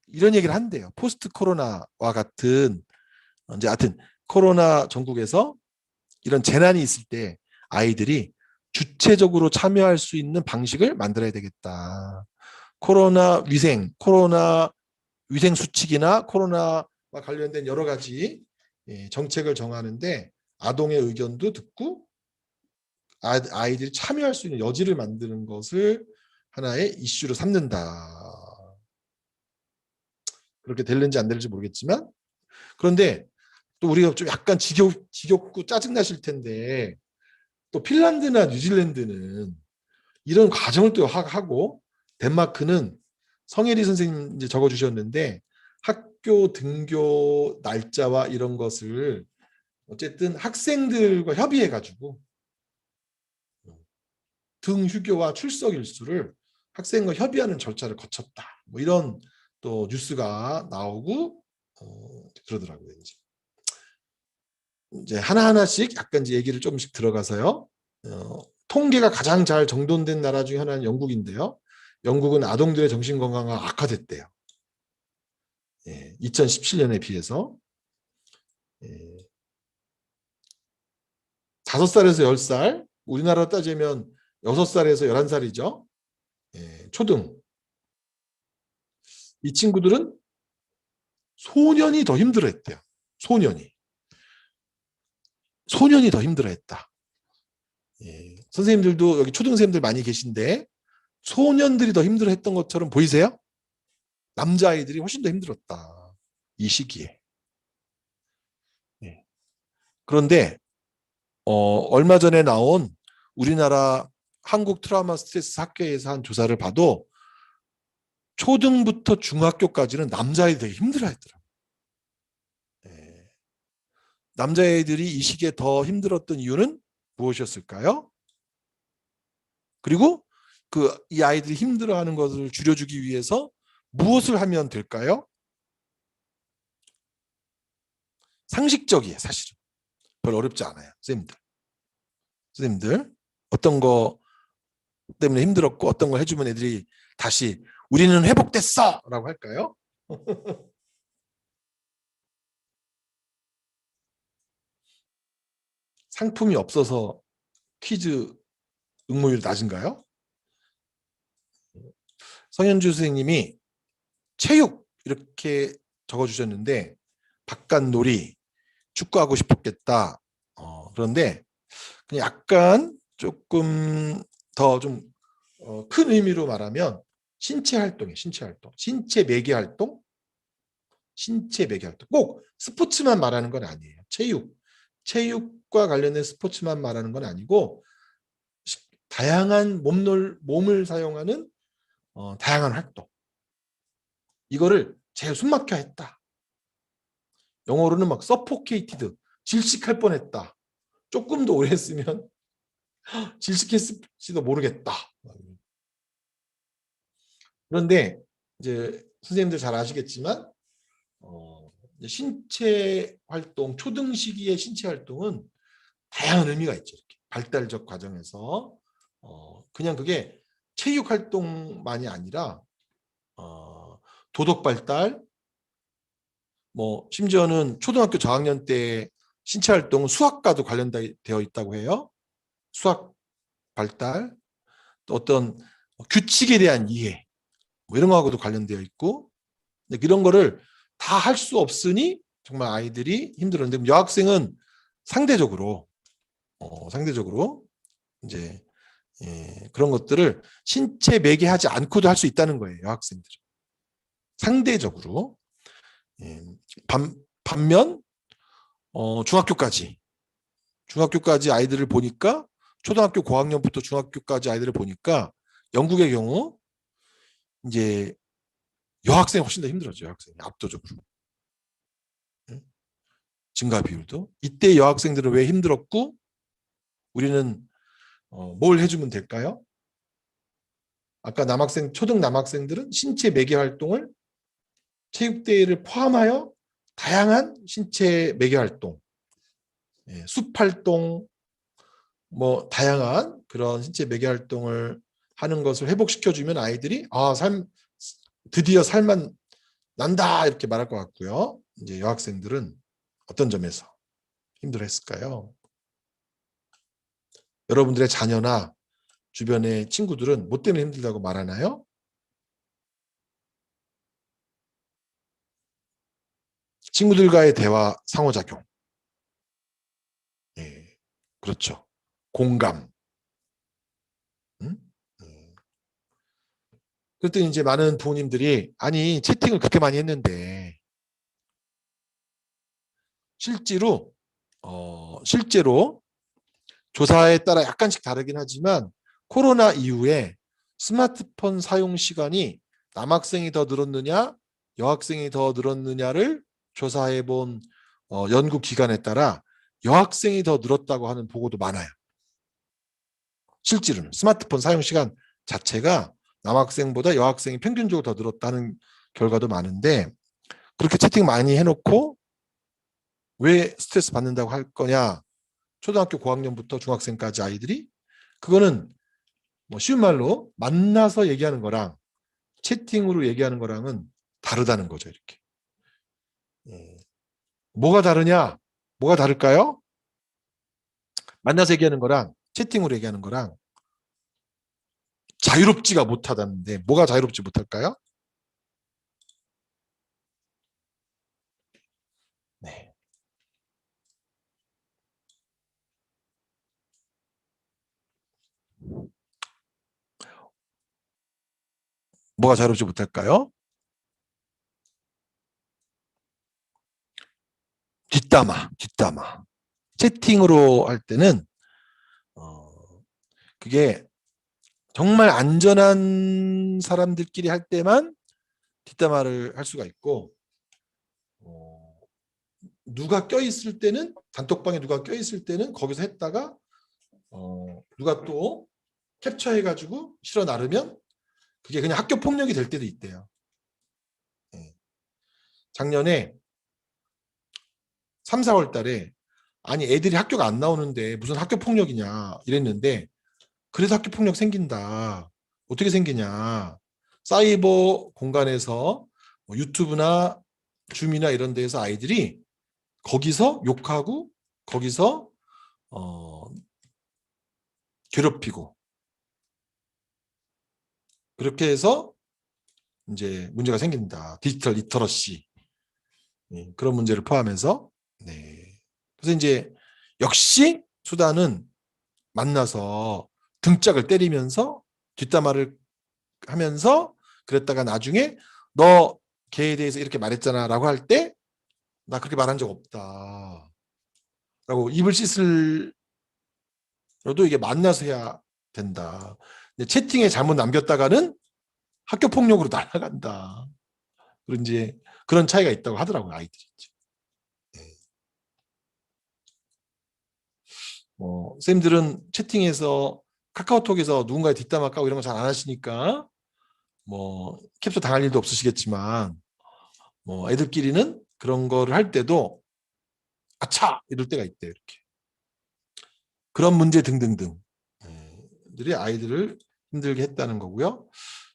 이런 얘기를 한대요. 포스트 코로나와 같은, 이제 하여튼 코로나 전국에서 이런 재난이 있을 때 아이들이 주체적으로 참여할 수 있는 방식을 만들어야 되겠다. 코로나 위생 수칙이나 코로나와 관련된 여러 가지 정책을 정하는데 아동의 의견도 듣고 아이들이 참여할 수 있는 여지를 만드는 것을 하나의 이슈로 삼는다. 그렇게 될는지 안 될지 모르겠지만, 그런데 또 우리가 좀 약간 지겹고 짜증나실 텐데, 또 핀란드나 뉴질랜드는 이런 과정을 또 하고, 덴마크는 성혜리 선생님 이제 적어주셨는데 학교 등교 날짜와 이런 것을 어쨌든 학생들과 협의해가지고 등휴교와 출석 일수를 학생과 협의하는 절차를 거쳤다. 뭐 이런 또 뉴스가 나오고 그러더라고요. 이제 하나하나씩 약간 이제 얘기를 조금씩 들어가서요. 통계가 가장 잘 정돈된 나라 중에 하나는 영국인데요. 영국은 아동들의 정신건강가 악화됐대요. 2017년에 비해서 5살에서 10살, 우리나라로 따지면 6살에서 11살이죠. 초등. 이 친구들은 소년이 더 힘들어했대요. 소년이 더 힘들어했다. 선생님들도 여기 초등생들 많이 계신데 소년들이 더 힘들어했던 것처럼 보이세요? 남자아이들이 훨씬 더 힘들었다. 이 시기에. 네. 그런데 얼마 전에 나온 우리나라 한국 트라우마 스트레스 학회에서 한 조사를 봐도 초등부터 중학교까지는 남자애들이 되게 힘들어했더라고요. 네. 남자애들이 이 시기에 더 힘들었던 이유는 무엇이었을까요? 그리고 이 아이들이 힘들어하는 것을 줄여주기 위해서 무엇을 하면 될까요? 상식적이에요, 사실은. 별로 어렵지 않아요, 선생님들. 어떤 거 때문에 힘들었고 어떤 걸 해주면 애들이 다시 우리는 회복됐어! 라고 할까요? 상품이 없어서 퀴즈 응모율이 낮은가요? 성현주 선생님이 체육 이렇게 적어주셨는데 바깥놀이, 축구하고 싶었겠다. 그런데 그냥 약간 조금 더 좀 큰 의미로 말하면 신체 활동이에요. 신체 활동. 신체 매개 활동. 신체 매개 활동. 꼭 스포츠만 말하는 건 아니에요. 체육과 관련된 스포츠만 말하는 건 아니고 다양한 몸을 사용하는 다양한 활동. 이거를 제일 숨막혀 했다. 영어로는 막 suffocated, 질식할 뻔했다. 조금 더 오래 했으면 질식했을지도 모르겠다. 그런데 이제 선생님들 잘 아시겠지만 신체 활동, 초등 시기의 신체 활동은 다양한 의미가 있죠. 이렇게 발달적 과정에서 그냥 그게 체육 활동만이 아니라 도덕 발달, 뭐 심지어는 초등학교 저학년 때 신체 활동은 수학과도 관련되어 있다고 해요. 수학 발달, 또 어떤 규칙에 대한 이해, 뭐 이런 거하고도 관련되어 있고, 이런 거를 다 할 수 없으니 정말 아이들이 힘들었는데 여학생은 상대적으로 이제 그런 것들을 신체 매개하지 않고도 할 수 있다는 거예요. 여학생들은 상대적으로. 예, 반면 중학교까지 아이들을 보니까 초등학교 고학년부터 중학교까지 아이들을 보니까 영국의 경우 이제 여학생이 훨씬 더 힘들었죠. 여학생이 압도적으로. 증가 비율도. 이때 여학생들은 왜 힘들었고 우리는 뭘 해주면 될까요? 아까 초등 남학생들은 신체 매개 활동을 체육대회를 포함하여 다양한 신체 매개 활동, 숲 활동, 뭐 다양한 그런 신체 매개 활동을 하는 것을 회복시켜주면 아이들이 드디어 살만 난다 이렇게 말할 것 같고요. 이제 여학생들은 어떤 점에서 힘들어했을까요? 여러분들의 자녀나 주변의 친구들은 뭐 때문에 힘들다고 말하나요? 친구들과의 대화 상호작용. 예, 그렇죠. 공감. 음? 그랬더니 이제 많은 부모님들이 아니 채팅을 그렇게 많이 했는데 실제로 조사에 따라 약간씩 다르긴 하지만 코로나 이후에 스마트폰 사용 시간이 남학생이 더 늘었느냐 여학생이 더 늘었느냐를 조사해 본 연구 기관에 따라 여학생이 더 늘었다고 하는 보고도 많아요. 실제로는 스마트폰 사용 시간 자체가 남학생보다 여학생이 평균적으로 더 늘었다는 결과도 많은데 그렇게 채팅 많이 해놓고 왜 스트레스 받는다고 할 거냐? 초등학교 고학년부터 중학생까지 아이들이 그거는 뭐 쉬운 말로 만나서 얘기하는 거랑 채팅으로 얘기하는 거랑은 다르다는 거죠. 이렇게. 뭐가 다르냐? 뭐가 다를까요? 만나서 얘기하는 거랑 채팅으로 얘기하는 거랑 자유롭지가 못하다는데 뭐가 자유롭지 못할까요? 네. 뭐가 자유롭지 못할까요? 뒷담화. 채팅으로 할 때는 그게 정말 안전한 사람들끼리 할 때만 뒷담화를 할 수가 있고, 누가 껴있을 때는, 단톡방에 누가 껴있을 때는 거기서 했다가 누가 또 캡처해가지고 실어 나르면 그게 그냥 학교 폭력이 될 때도 있대요. 작년에 3, 4월 달에 아니 애들이 학교가 안 나오는데 무슨 학교 폭력이냐 이랬는데, 그래서 학교 폭력 생긴다. 어떻게 생기냐. 사이버 공간에서 뭐 유튜브나 줌이나 이런 데에서 아이들이 거기서 욕하고 거기서 괴롭히고, 그렇게 해서 이제 문제가 생긴다. 디지털 리터러시. 그런 문제를 포함해서. 네. 그래서 이제 역시 수단은 만나서 등짝을 때리면서 뒷담화를 하면서, 그랬다가 나중에 너 걔에 대해서 이렇게 말했잖아 라고 할 때 나 그렇게 말한 적 없다 라고 입을 씻으려도 이게 만나서 해야 된다. 근데 채팅에 잘못 남겼다가는 학교 폭력으로 날아간다. 그런 이제 그런 차이가 있다고 하더라고요, 아이들이. 선생님들은 채팅에서 카카오톡에서 누군가의 뒷담화 까고 이런 거 잘 안 하시니까 뭐 캡처 당할 일도 없으시겠지만, 뭐 애들끼리는 그런 거를 할 때도 아차 이럴 때가 있대요. 이렇게 그런 문제 등등등 들이 아이들을 힘들게 했다는 거고요.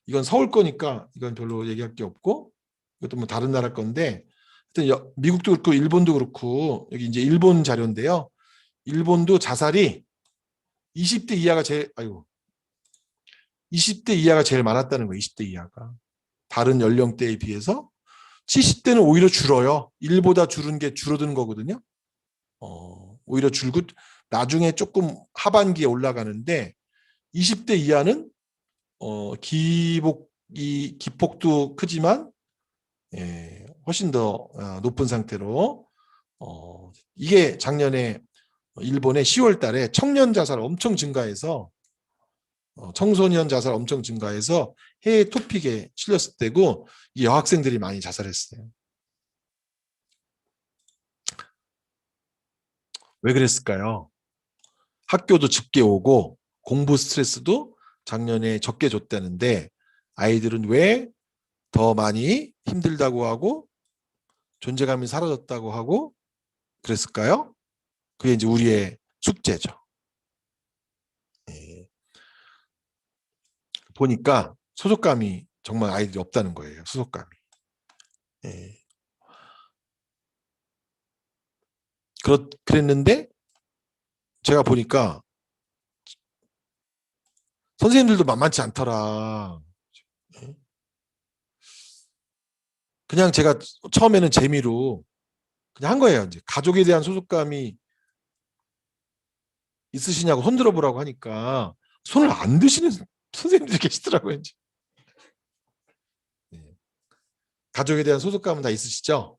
이건 서울 거니까 이건 별로 얘기할 게 없고, 이것도 뭐 다른 나라 건데, 하여튼 미국도 그렇고 일본도 그렇고, 여기 이제 일본 자료인데요. 일본도 자살이 20대 이하가 제일 20대 이하가 제일 많았다는 거예요. 20대 이하가 다른 연령대에 비해서 70대는 오히려 줄어요. 1보다 줄은 게 줄어드는 거거든요. 오히려 줄고 나중에 조금 하반기에 올라가는데, 20대 이하는 기폭도 크지만 훨씬 더 높은 상태로, 이게 작년에 일본의 10월 달에 청년 자살 엄청 증가해서, 청소년 자살 엄청 증가해서 해외 토픽에 실렸을 때고, 이 여학생들이 많이 자살했어요. 왜 그랬을까요? 학교도 늦게 오고 공부 스트레스도 작년에 적게 줬다는데, 아이들은 왜 더 많이 힘들다고 하고 존재감이 사라졌다고 하고 그랬을까요? 그게 이제 우리의 숙제죠. 보니까 소속감이 정말 아이들이 없다는 거예요. 소속감이. 그랬는데 제가 보니까 선생님들도 만만치 않더라. 그냥 제가 처음에는 재미로 그냥 한 거예요. 이제 가족에 대한 소속감이 있으시냐고 손 들어보라고 하니까 손을 안 드시는 선생님들이 계시더라고요. 이제. 가족에 대한 소속감은 다 있으시죠?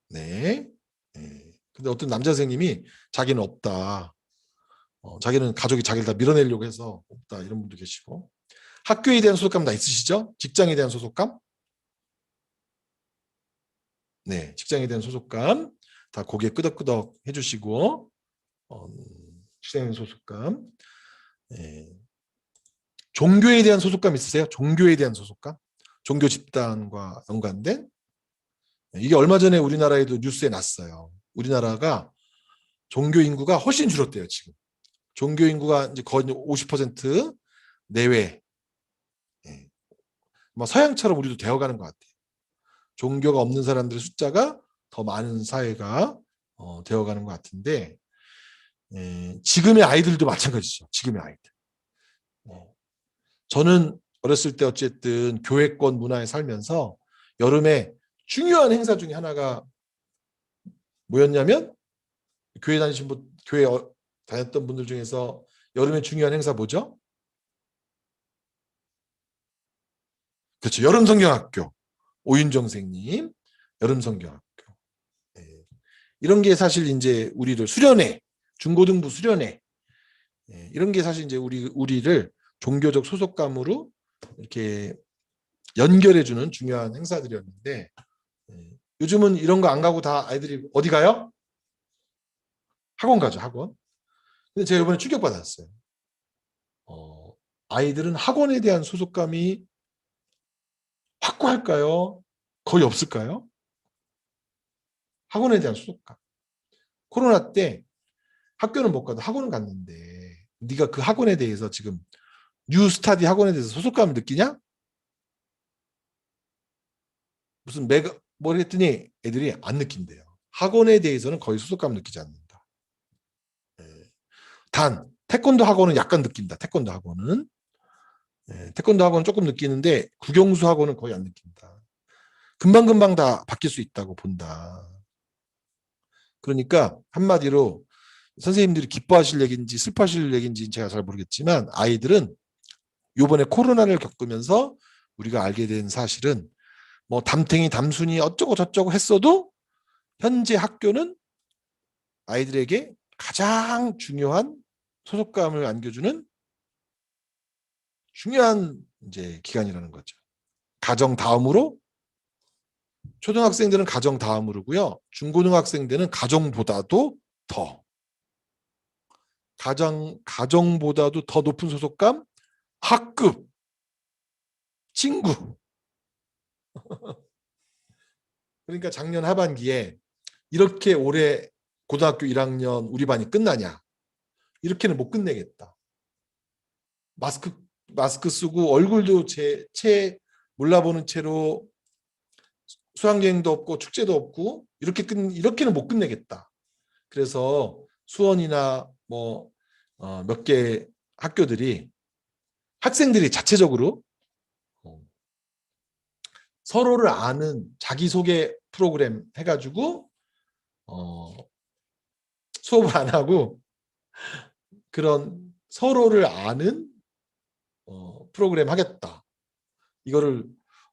네. 근데 어떤 남자 선생님이 자기는 없다. 자기는 가족이 자기를 다 밀어내려고 해서 없다. 이런 분도 계시고. 학교에 대한 소속감 다 있으시죠? 직장에 대한 소속감? 네. 직장에 대한 소속감. 다 고개 끄덕끄덕 해주시고, 직장에 대한 소속감. 네. 종교에 대한 소속감 있으세요? 종교에 대한 소속감? 종교 집단과 연관된? 이게 얼마 전에 우리나라에도 뉴스에 났어요. 우리나라가 종교 인구가 훨씬 줄었대요, 지금. 종교 인구가 이제 거의 50% 내외. 뭐 서양처럼 우리도 되어가는 것 같아요. 종교가 없는 사람들의 숫자가 더 많은 사회가 되어가는 것 같은데, 지금의 아이들도 마찬가지죠. 지금의 아이들. 저는 어렸을 때 어쨌든 교회권 문화에 살면서 여름에 중요한 행사 중에 하나가 뭐였냐면, 교회 다녔던 분들 중에서 여름에 중요한 행사 뭐죠? 그렇죠. 여름 성경학교 오윤정 선생님 여름 성경학교. 예. 이런 게 사실 이제 우리를 수련회, 중고등부 수련회, 예. 이런 게 사실 이제 우리를 종교적 소속감으로 이렇게 연결해주는 중요한 행사들이었는데, 예. 요즘은 이런 거 안 가고 다 아이들이 어디 가요? 학원 가죠, 학원. 근데 제가 이번에 충격받았어요. 아이들은 학원에 대한 소속감이 확고할까요? 거의 없을까요? 학원에 대한 소속감. 코로나 때 학교는 못 가도 학원은 갔는데 네가 그 학원에 대해서 지금 뉴 스타디 학원에 대해서 소속감을 느끼냐? 무슨 메가 뭘 했더니 애들이 안 느낀대요. 학원에 대해서는 거의 소속감을 느끼지 않는다. 예. 단 태권도 학원은 약간 느낀다. 태권도 학원은 태권도 학원은 조금 느끼는데 국영수 학원은 거의 안 느낀다. 금방금방 다 바뀔 수 있다고 본다. 그러니까 한마디로 선생님들이 기뻐하실 얘기인지 슬퍼하실 얘기인지 제가 잘 모르겠지만 아이들은 이번에 코로나를 겪으면서 우리가 알게 된 사실은 뭐 담탱이 담순이 어쩌고 저쩌고 했어도 현재 학교는 아이들에게 가장 중요한 소속감을 안겨주는 중요한 이제 기간이라는 거죠. 가정 다음으로 초등학생들은 가정 다음으로고요. 중고등학생들은 가정보다도 더 가정보다도 더 높은 소속감, 학급, 친구. 그러니까 작년 하반기에 이렇게 올해 고등학교 1학년 우리 반이 끝나냐? 이렇게는 못 끝내겠다. 마스크 쓰고 얼굴도 채 몰라보는 채로 수학여행도 없고 축제도 없고 이렇게는 못 끝내겠다. 그래서 수원이나 뭐 몇 개 학교들이 학생들이 자체적으로 서로를 아는 자기소개 프로그램 해가지고 수업을 안 하고 그런 서로를 아는 프로그램 하겠다. 이거를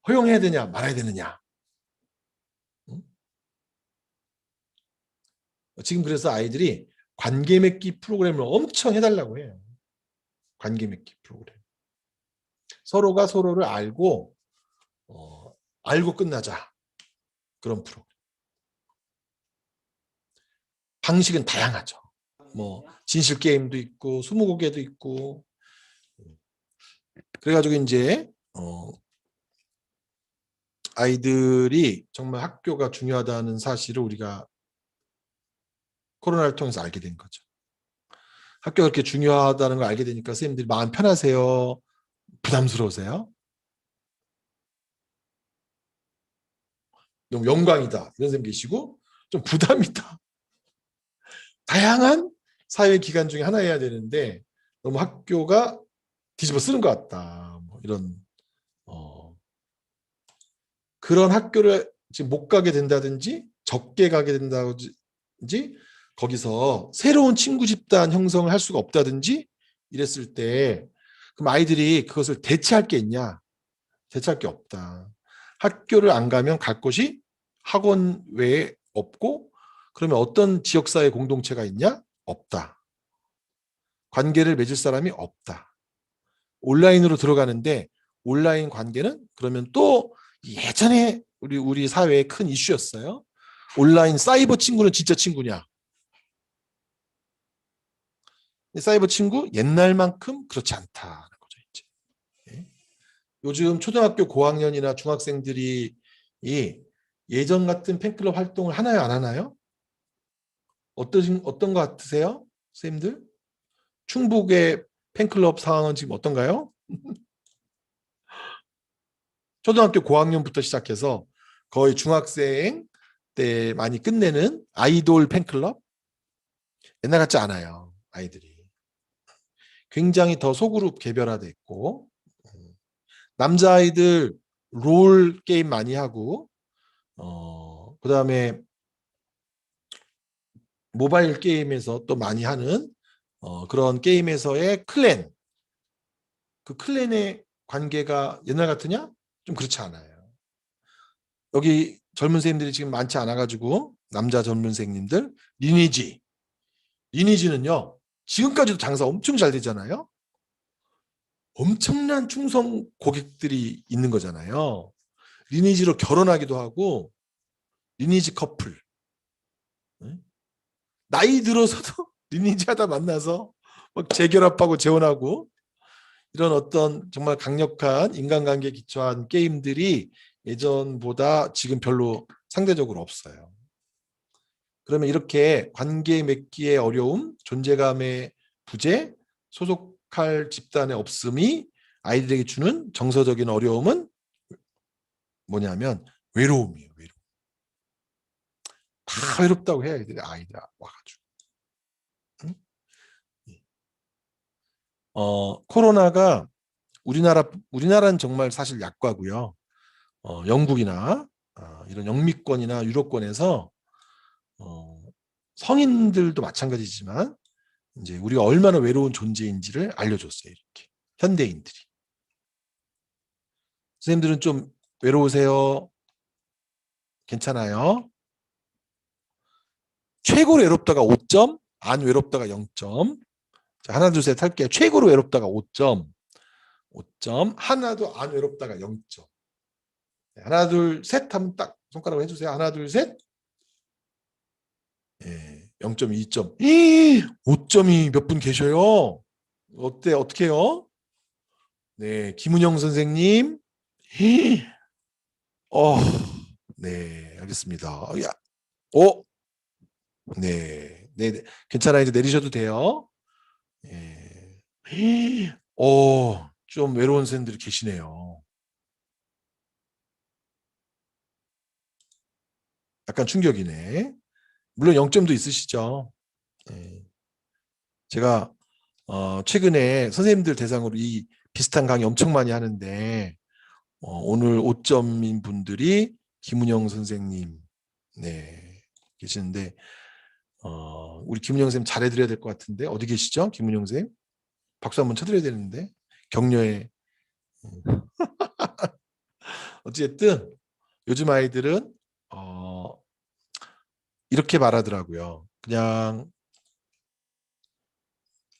허용해야 되냐 말아야 되느냐. 지금 그래서 아이들이 관계 맺기 프로그램을 엄청 해달라고 해요. 관계 맺기 프로그램. 서로가 서로를 알고 끝나자. 그런 프로그램. 방식은 다양하죠. 뭐 진실 게임도 있고 스무고개도 있고. 그래가지고 이제 아이들이 정말 학교가 중요하다는 사실을 우리가 코로나를 통해서 알게 된 거죠. 학교가 그렇게 중요하다는 걸 알게 되니까 선생님들이 마음 편하세요? 부담스러우세요? 너무 영광이다 이런 선생님 계시고 좀 부담이다. 다양한 사회 기관 중에 하나여야 되는데 너무 학교가 뒤집어 쓰는 것 같다. 뭐 이런 그런 학교를 지금 못 가게 된다든지 적게 가게 된다든지 거기서 새로운 친구 집단 형성을 할 수가 없다든지 이랬을 때 그럼 아이들이 그것을 대체할 게 있냐? 대체할 게 없다. 학교를 안 가면 갈 곳이 학원 외에 없고 그러면 어떤 지역사회 공동체가 있냐? 없다. 관계를 맺을 사람이 없다. 온라인으로 들어가는데 온라인 관계는 그러면 또 예전에 우리 사회의 큰 이슈였어요. 온라인 사이버 친구는 진짜 친구냐? 사이버 친구 옛날만큼 그렇지 않다는 거죠. 이제. 요즘 초등학교 고학년이나 중학생들이 예전 같은 팬클럽 활동을 하나요, 안 하나요? 어떤 거 같으세요? 선생님들? 충북의 팬클럽 상황은 지금 어떤가요? 초등학교 고학년부터 시작해서 거의 중학생 때 많이 끝내는 아이돌 팬클럽? 옛날 같지 않아요. 아이들이. 굉장히 더 소그룹 개별화돼 있고 남자아이들 롤 게임 많이 하고 그다음에 모바일 게임에서 또 많이 하는 그런 게임에서의 클랜 그 클랜의 관계가 옛날 같으냐? 좀 그렇지 않아요. 여기 젊은 선생님들이 지금 많지 않아가지고 남자 젊은 선생님들 리니지는요 지금까지도 장사 엄청 잘 되잖아요. 엄청난 충성 고객들이 있는 거잖아요. 리니지로 결혼하기도 하고 리니지 커플 나이 들어서도 리니지 하다 만나서 막 재결합하고 재혼하고 이런 어떤 정말 강력한 인간관계에 기초한 게임들이 예전보다 지금 별로 상대적으로 없어요. 그러면 이렇게 관계 맺기의 어려움, 존재감의 부재, 소속할 집단의 없음이 아이들에게 주는 정서적인 어려움은 뭐냐면 외로움이에요. 외로움. 다 외롭다고 해야 아이들 와가지고. 코로나가 우리나라는 정말 사실 약과고요. 영국이나 이런 영미권이나 유럽권에서 성인들도 마찬가지지만 이제 우리가 얼마나 외로운 존재인지를 알려줬어요. 이렇게 현대인들이. 선생님들은 좀 외로우세요? 괜찮아요? 최고로 외롭다가 5점, 안 외롭다가 0점. 자, 하나 둘 셋 할게요. 최고로 외롭다가 5점, 5점. 하나도 안 외롭다가 0점. 하나 둘 셋 하면 딱 손가락으로 해주세요. 하나 둘 셋. 예, 0점, 2점. 5점이 몇 분 계셔요? 어떻게 해요? 네, 김은영 선생님. 어, 네, 알겠습니다. 야, 네, 네, 괜찮아요. 이제 내리셔도 돼요. 예. 좀 외로운 선생님들이 계시네요. 약간 충격이네. 물론 0점도 있으시죠. 예. 제가 최근에 선생님들 대상으로 이 비슷한 강의 엄청 많이 하는데 오늘 5점인 분들이 김은영 선생님 네, 계시는데 우리 김은영 선생님 잘해드려야 될 것 같은데 어디 계시죠? 김은영 선생님 박수 한번 쳐드려야 되는데 격려에 어쨌든 요즘 아이들은 이렇게 말하더라고요. 그냥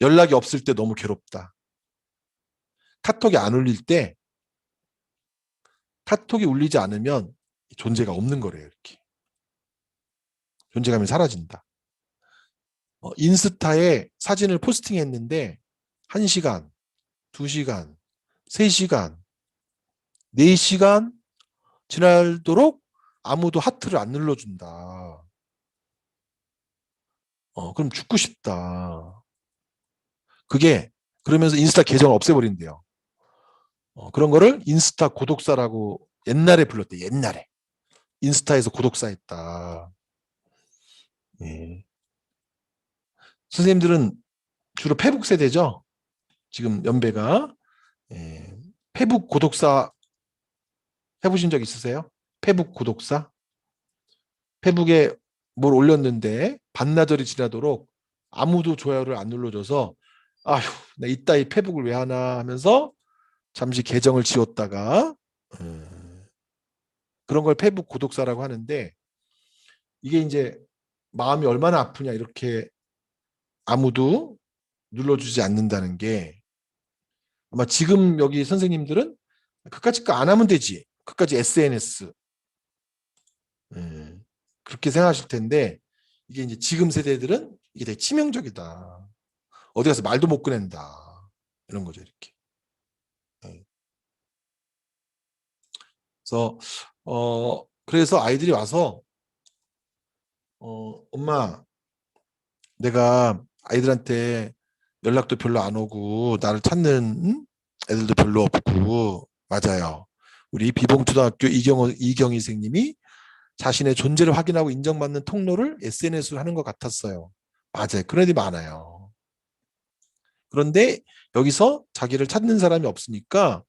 연락이 없을 때 너무 괴롭다. 카톡이 안 울릴 때 카톡이 울리지 않으면 존재가 없는 거래요. 이렇게 존재감이 사라진다. 인스타에 사진을 포스팅했는데 1시간, 2시간, 3시간, 4시간 지나도록 아무도 하트를 안 눌러준다. 그럼 죽고 싶다. 그게 그러면서 인스타 계정을 없애버린대요. 그런 거를 인스타 고독사라고 옛날에 불렀대. 옛날에 인스타에서 고독사 했다. 예. 선생님들은 주로 페북 세대죠. 지금 연배가 페북 고독사 해보신 적 있으세요? 페북 고독사? 페북에 뭘 올렸는데 반나절이 지나도록 아무도 좋아요를 안 눌러줘서 아휴 나 이따위 페북을 왜 하나 하면서 잠시 계정을 지웠다가 그런 걸 페북 고독사라고 하는데 이게 이제 마음이 얼마나 아프냐 이렇게 아무도 눌러주지 않는다는 게 아마 지금 여기 선생님들은 그까짓 거 안 하면 되지. 그까지 SNS 그렇게 생각하실 텐데 이게 이제 지금 세대들은 이게 되게 치명적이다. 어디 가서 말도 못 꺼낸다. 이런 거죠 이렇게. 그래서 그래서 아이들이 와서 엄마 내가 아이들한테 연락도 별로 안 오고 나를 찾는 애들도 별로 없고 맞아요. 우리 비봉초등학교 이경희 선생님이 자신의 존재를 확인하고 인정받는 통로를 SNS로 하는 것 같았어요. 맞아요. 그런 애들이 많아요. 그런데 여기서 자기를 찾는 사람이 없으니까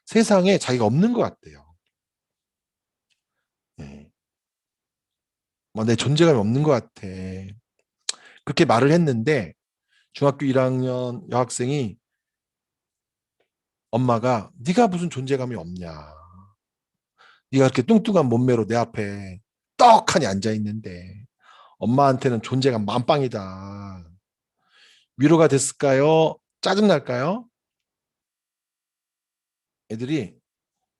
세상에 자기가 없는 것 같대요. 네. 내 존재감이 없는 것 같아. 그렇게 말을 했는데 중학교 1학년 여학생이 엄마가 네가 무슨 존재감이 없냐. 네가 이렇게 뚱뚱한 몸매로 내 앞에 떡하니 앉아있는데 엄마한테는 존재감 만빵이다. 위로가 됐을까요? 짜증날까요? 애들이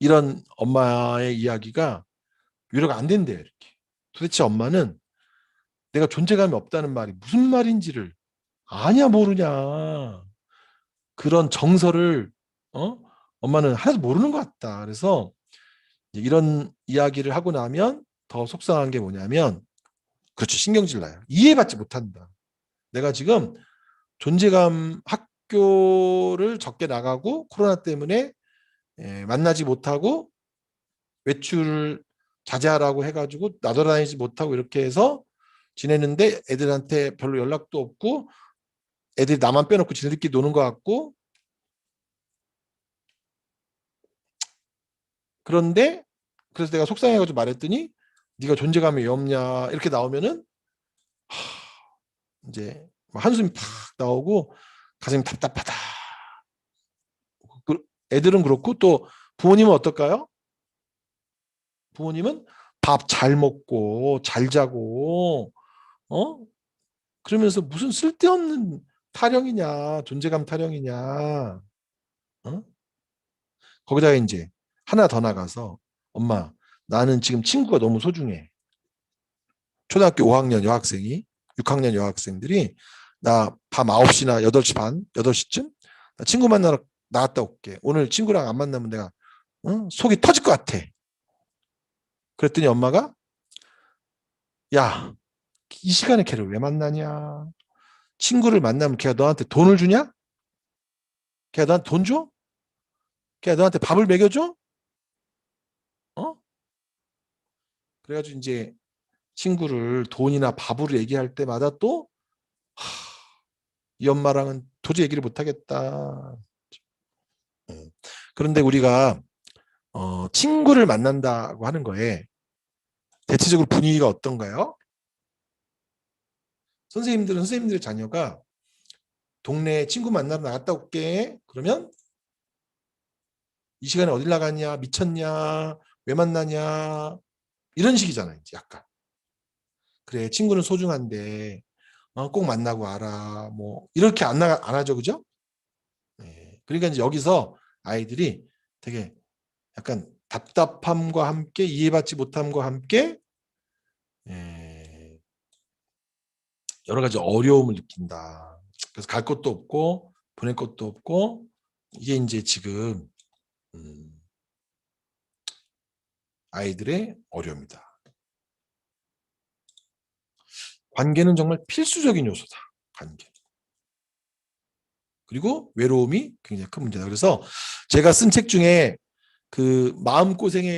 이런 엄마의 이야기가 위로가 안 된대요. 이렇게. 도대체 엄마는 내가 존재감이 없다는 말이 무슨 말인지를 아냐 모르냐. 그런 정서를 엄마는 하나도 모르는 것 같다. 그래서 이런 이야기를 하고 나면 더 속상한 게 뭐냐면 그렇죠. 신경질 나요. 이해받지 못한다. 내가 지금 존재감 학교를 적게 나가고 코로나 때문에 만나지 못하고 외출을 자제하라고 해가지고 나돌아다니지 못하고 이렇게 해서 지내는데 애들한테 별로 연락도 없고 애들이 나만 빼놓고 지네들끼리 노는 것 같고 그런데 그래서 내가 속상해가지고 말했더니 네가 존재감이 왜 없냐 이렇게 나오면은 이제 한숨이 팍 나오고 가슴이 답답하다. 애들은 그렇고 또 부모님은 어떨까요? 부모님은 밥 잘 먹고 잘 자고 그러면서 무슨 쓸데없는 타령이냐 존재감 타령이냐 거기다가 이제 하나 더 나가서 엄마 나는 지금 친구가 너무 소중해. 초등학교 5학년 여학생이 6학년 여학생들이 나 밤 9시나 8시 반 8시쯤 나 친구 만나러 나갔다 올게. 오늘 친구랑 안 만나면 내가 속이 터질 것 같아. 그랬더니 엄마가 야, 이 시간에 걔를 왜 만나냐? 친구를 만나면 걔가 너한테 돈을 주냐? 걔가 너한테 돈 줘? 걔가 너한테 밥을 먹여줘? 그래가지고 이제 친구를 돈이나 밥으로 얘기할 때마다 또 이 엄마랑은 도저히 얘기를 못 하겠다. 그런데 우리가 친구를 만난다고 하는 거에 대체적으로 분위기가 어떤가요? 선생님들의 자녀가 동네에 친구 만나러 나갔다 올게. 그러면 이 시간에 어딜 나갔냐? 미쳤냐? 왜 만나냐? 이런 식이잖아요. 이제 약간. 그래, 친구는 소중한데 꼭 만나고 와라. 뭐 이렇게 안 하죠, 그죠? 네. 그러니까 이제 여기서 아이들이 되게 약간 답답함과 함께 이해받지 못함과 함께 여러 가지 어려움을 느낀다. 그래서 갈 곳도 없고 보낼 것도 없고 이게 이제 지금 아이들의 어려움이다. 관계는 정말 필수적인 요소다. 관계. 그리고 외로움이 굉장히 큰 문제다. 그래서 제가 쓴 책 중에 그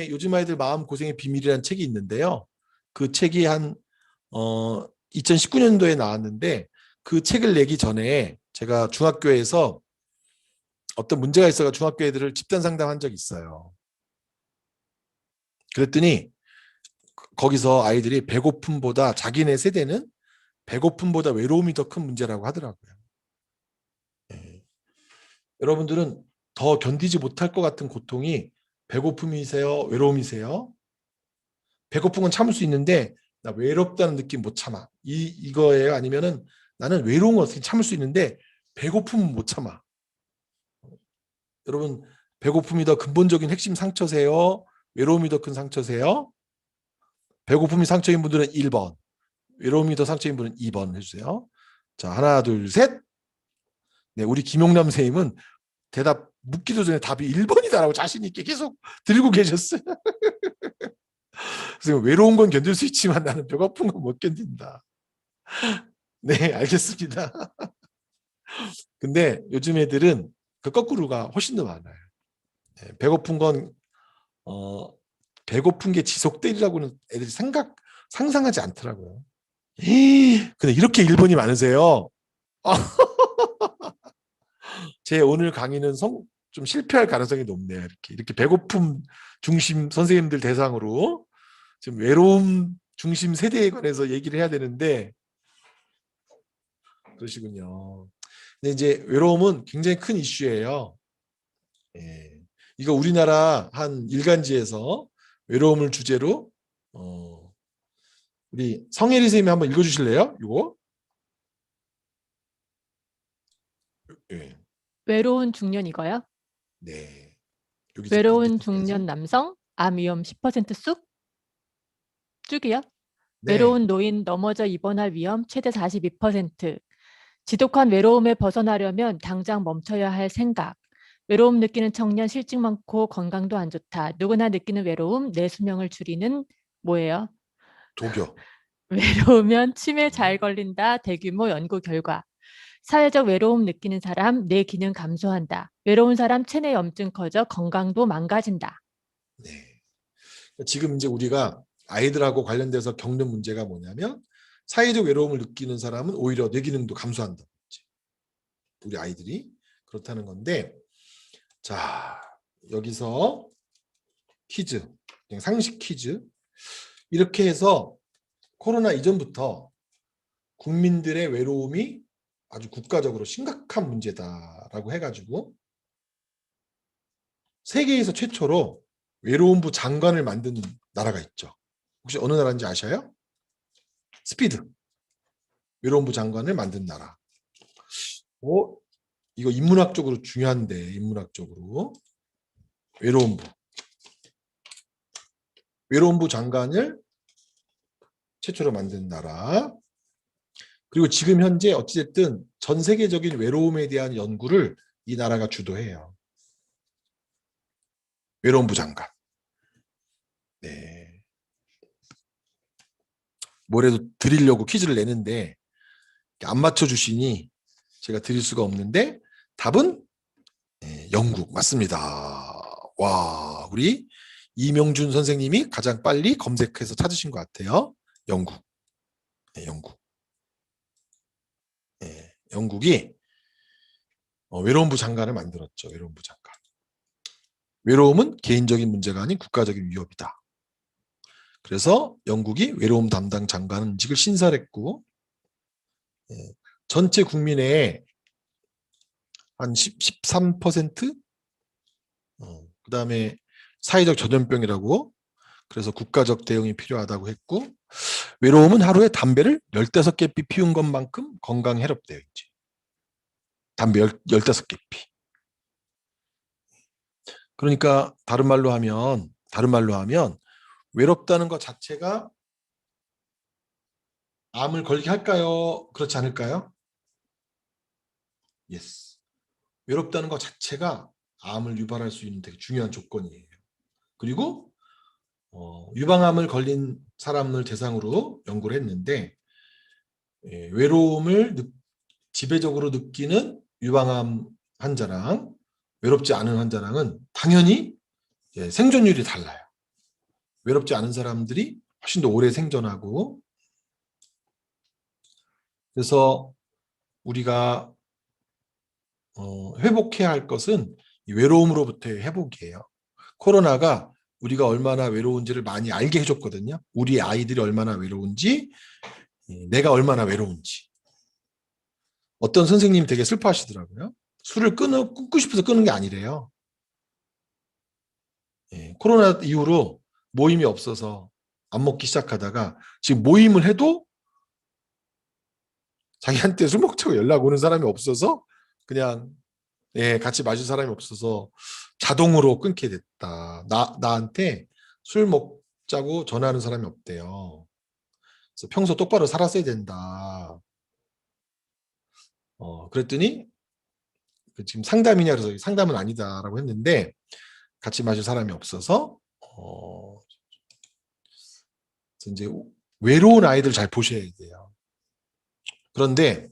요즘 아이들 마음고생의 비밀이라는 책이 있는데요. 그 책이 한 2019년도에 나왔는데 그 책을 내기 전에 제가 중학교에서 어떤 문제가 있어서 중학교 애들을 집단 상담한 적이 있어요. 그랬더니 거기서 아이들이 배고픔보다 자기네 세대는 배고픔보다 외로움이 더 큰 문제라고 하더라고요. 여러분들은 더 견디지 못할 것 같은 고통이 배고픔이세요? 외로움이세요? 배고픈 건 참을 수 있는데 나 외롭다는 느낌 못 참아. 이거예요? 아니면은 나는 외로운 건 어떻게 참을 수 있는데 배고픔은 못 참아. 여러분 배고픔이 더 근본적인 핵심 상처세요? 외로움이 더 큰 상처세요? 배고픔이 상처인 분들은 1번, 외로움이 더 상처인 분은 2번 해주세요. 자, 하나, 둘, 셋. 네, 우리 김용남 선생님은 대답 묻기도 전에 답이 1번이다라고 자신 있게 계속 들고 계셨어요. 그래서 외로운 건 견딜 수 있지만 나는 배고픈 건 못 견딘다. 네, 알겠습니다. 근데 요즘 애들은 그 거꾸로가 훨씬 더 많아요. 네, 배고픈 건 배고픈 게 지속되리라고는 애들이 상상하지 않더라고요. 근데 이렇게 일본이 많으세요. 제 오늘 강의는 좀 실패할 가능성이 높네요. 이렇게 배고픔 중심 선생님들 대상으로 지금 외로움 중심 세대에 관해서 얘기를 해야 되는데 그러시군요. 근데 이제 외로움은 굉장히 큰 이슈예요. 예. 이거 우리나라 한 일간지에서 외로움을 주제로 우리 성혜리 선생님이 한번 읽어주실래요? 이거? 네. 외로운 중년 이거요? 네. 여기서 외로운 밑에까지. 중년 남성, 암 위험 10% 쑥? 쭉이요? 네. 외로운 노인 넘어져 입원할 위험 최대 42%. 지독한 외로움에 벗어나려면 당장 멈춰야 할 생각. 외로움 느끼는 청년 실직 많고 건강도 안 좋다. 누구나 느끼는 외로움, 내 수명을 줄이는 뭐예요? 독여. 외로우면 치매 잘 걸린다. 대규모 연구 결과. 사회적 외로움 느끼는 사람, 뇌 기능 감소한다. 외로운 사람 체내 염증 커져 건강도 망가진다. 네. 지금 이제 우리가 아이들하고 관련돼서 겪는 문제가 뭐냐면 사회적 외로움을 느끼는 사람은 오히려 뇌 기능도 감소한다. 우리 아이들이 그렇다는 건데, 자, 여기서 퀴즈, 그냥 상식 퀴즈. 이렇게 해서 코로나 이전부터 국민들의 외로움이 아주 국가적으로 심각한 문제다라고 해가지고 세계에서 최초로 외로움부 장관을 만든 나라가 있죠. 혹시 어느 나라인지 아셔요? 스피드. 외로움부 장관을 만든 나라. 이거 인문학적으로 중요한데, 인문학적으로. 외로움부. 외로움부 장관을 최초로 만든 나라. 그리고 지금 현재 어찌됐든 전 세계적인 외로움에 대한 연구를 이 나라가 주도해요. 외로움부 장관. 네. 뭐래도 드리려고 퀴즈를 내는데 안 맞춰주시니 제가 드릴 수가 없는데 답은 영국 맞습니다. 와, 우리 이명준 선생님이 가장 빨리 검색해서 찾으신 것 같아요. 영국. 네, 영국. 네, 영국이 외로움부 장관을 만들었죠. 외로움부 장관. 외로움은 개인적인 문제가 아닌 국가적인 위협이다. 그래서 영국이 외로움 담당 장관직을 신설했고 전체 국민의 한 13%? 그다음에 사회적 전염병이라고 그래서 국가적 대응이 필요하다고 했고 외로움은 하루에 담배를 15개 피운 것만큼 건강에 해롭대요. 이제. 담배 15개 피. 그러니까 다른 말로 하면 외롭다는 것 자체가 암을 걸리게 할까요? 그렇지 않을까요? 예스. 외롭다는 것 자체가 암을 유발할 수 있는 되게 중요한 조건이에요. 그리고 유방암을 걸린 사람을 대상으로 연구를 했는데 외로움을 지배적으로 느끼는 유방암 환자랑 외롭지 않은 환자랑은 당연히 생존율이 달라요. 외롭지 않은 사람들이 훨씬 더 오래 생존하고 그래서 우리가 회복해야 할 것은 이 외로움으로부터의 회복이에요. 코로나가 우리가 얼마나 외로운지를 많이 알게 해줬거든요. 우리 아이들이 얼마나 외로운지, 내가 얼마나 외로운지. 어떤 선생님이 되게 슬퍼하시더라고요. 술을 끊고 싶어서 끊는 게 아니래요. 코로나 이후로 모임이 없어서 안 먹기 시작하다가 지금 모임을 해도 자기한테 술 먹자고 연락 오는 사람이 없어서 그냥 같이 마실 사람이 없어서 자동으로 끊게 됐다. 나한테 술 먹자고 전화하는 사람이 없대요. 그래서 평소 똑바로 살았어야 된다. 그랬더니 지금 상담이냐 그래서 상담은 아니다라고 했는데 같이 마실 사람이 없어서 이제 외로운 아이들 잘 보셔야 돼요. 그런데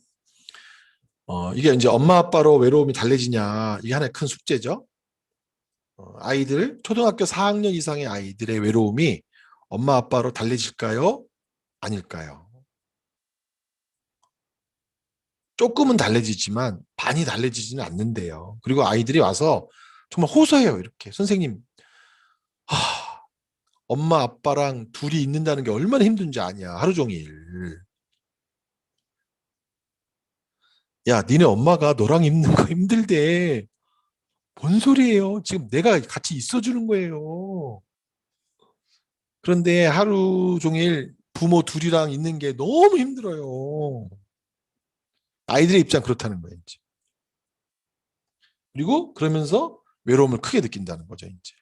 이게 이제 엄마 아빠로 외로움이 달래지냐 이게 하나의 큰 숙제죠. 아이들 초등학교 4학년 이상의 아이들의 외로움이 엄마 아빠로 달래질까요? 아닐까요? 조금은 달래지지만 많이 달래지지는 않는데요. 그리고 아이들이 와서 정말 호소해요. 이렇게 선생님 엄마 아빠랑 둘이 있는다는 게 얼마나 힘든지 아냐. 하루 종일. 야 니네 엄마가 너랑 있는 거 힘들대. 뭔 소리예요. 지금 내가 같이 있어주는 거예요. 그런데 하루 종일 부모 둘이랑 있는 게 너무 힘들어요. 아이들의 입장 그렇다는 거예요. 이제. 그리고 그러면서 외로움을 크게 느낀다는 거죠. 이제.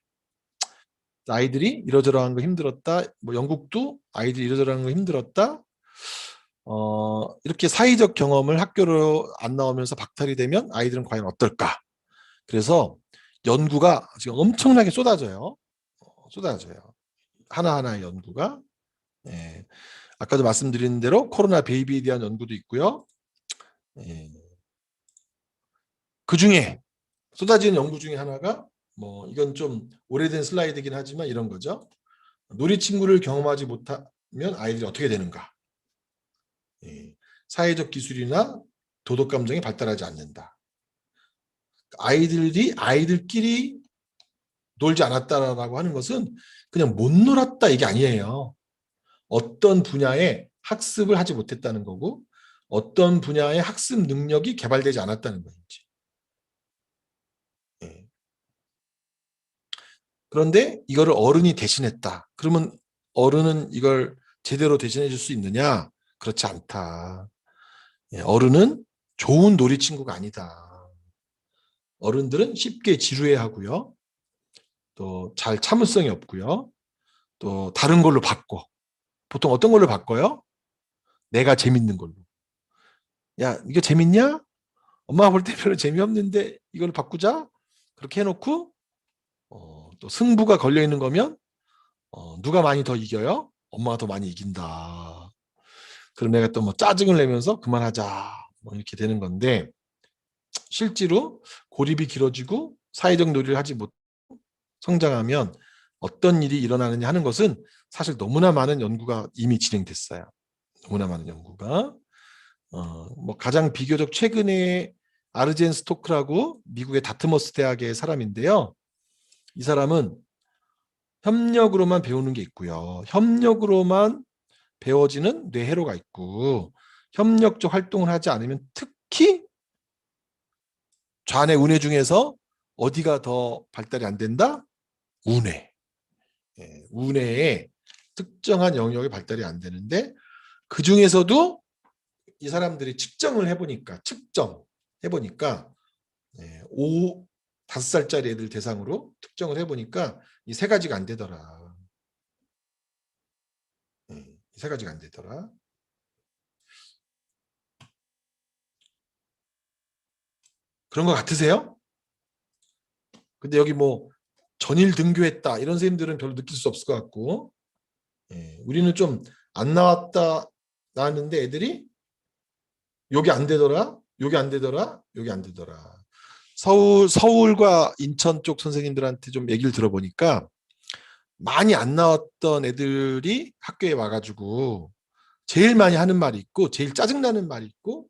아이들이 이러저러한 거 힘들었다. 뭐 영국도 아이들이 이러저러한 거 힘들었다. 이렇게 사회적 경험을 학교로 안 나오면서 박탈이 되면 아이들은 과연 어떨까? 그래서 연구가 지금 엄청나게 쏟아져요. 쏟아져요. 하나하나의 연구가. 예. 아까도 말씀드린 대로 코로나 베이비에 대한 연구도 있고요. 예. 그 중에 쏟아지는 연구 중에 하나가 뭐 이건 좀 오래된 슬라이드긴 하지만 이런 거죠. 놀이친구를 경험하지 못하면 아이들이 어떻게 되는가? 예. 사회적 기술이나 도덕 감정이 발달하지 않는다. 아이들이 아이들끼리 놀지 않았다라고 하는 것은 그냥 못 놀았다 이게 아니에요. 어떤 분야의 학습을 하지 못했다는 거고 어떤 분야의 학습 능력이 개발되지 않았다는 거지. 예. 그런데 이거를 어른이 대신했다. 그러면 어른은 이걸 제대로 대신해 줄 수 있느냐? 그렇지 않다. 예, 어른은 좋은 놀이 친구가 아니다. 어른들은 쉽게 지루해하고요. 또 잘 참을성이 없고요. 또 다른 걸로 바꿔. 보통 어떤 걸로 바꿔요? 내가 재밌는 걸로. 야, 이거 재밌냐? 엄마가 볼 때 별로 재미없는데 이걸 바꾸자. 그렇게 해놓고 또 승부가 걸려 있는 거면 누가 많이 더 이겨요? 엄마가 더 많이 이긴다. 그럼 내가 또 뭐 짜증을 내면서 그만하자. 뭐 이렇게 되는 건데 실제로 고립이 길어지고 사회적 놀이를 하지 못 성장하면 어떤 일이 일어나느냐 하는 것은 사실 너무나 많은 연구가 이미 진행됐어요. 너무나 많은 연구가. 뭐 가장 비교적 최근에 아르젠 스토크라고 미국의 다트머스 대학의 사람인데요. 이 사람은 협력으로만 배우는 게 있고요. 협력으로만 배워지는 뇌회로가 있고 협력적 활동을 하지 않으면 특히 좌뇌 우뇌 중에서 어디가 더 발달이 안 된다? 우뇌. 예, 우뇌의 특정한 영역이 발달이 안 되는데 그 중에서도 이 사람들이 측정을 해보니까 예, 5살짜리 애들 대상으로 특정을 해보니까 이 세 가지가 안 되더라. 이 세 가지가 안 되더라. 그런 거 같으세요? 근데 여기 뭐 전일 등교했다 이런 선생님들은 별로 느낄 수 없을 것 같고 예, 우리는 좀 안 나왔다 나왔는데 애들이 여기 안 되더라 여기 안 되더라 여기 안 되더라. 서울과 인천 쪽 선생님들한테 좀 얘기를 들어보니까 많이 안 나왔던 애들이 학교에 와가지고 제일 많이 하는 말이 있고 제일 짜증나는 말이 있고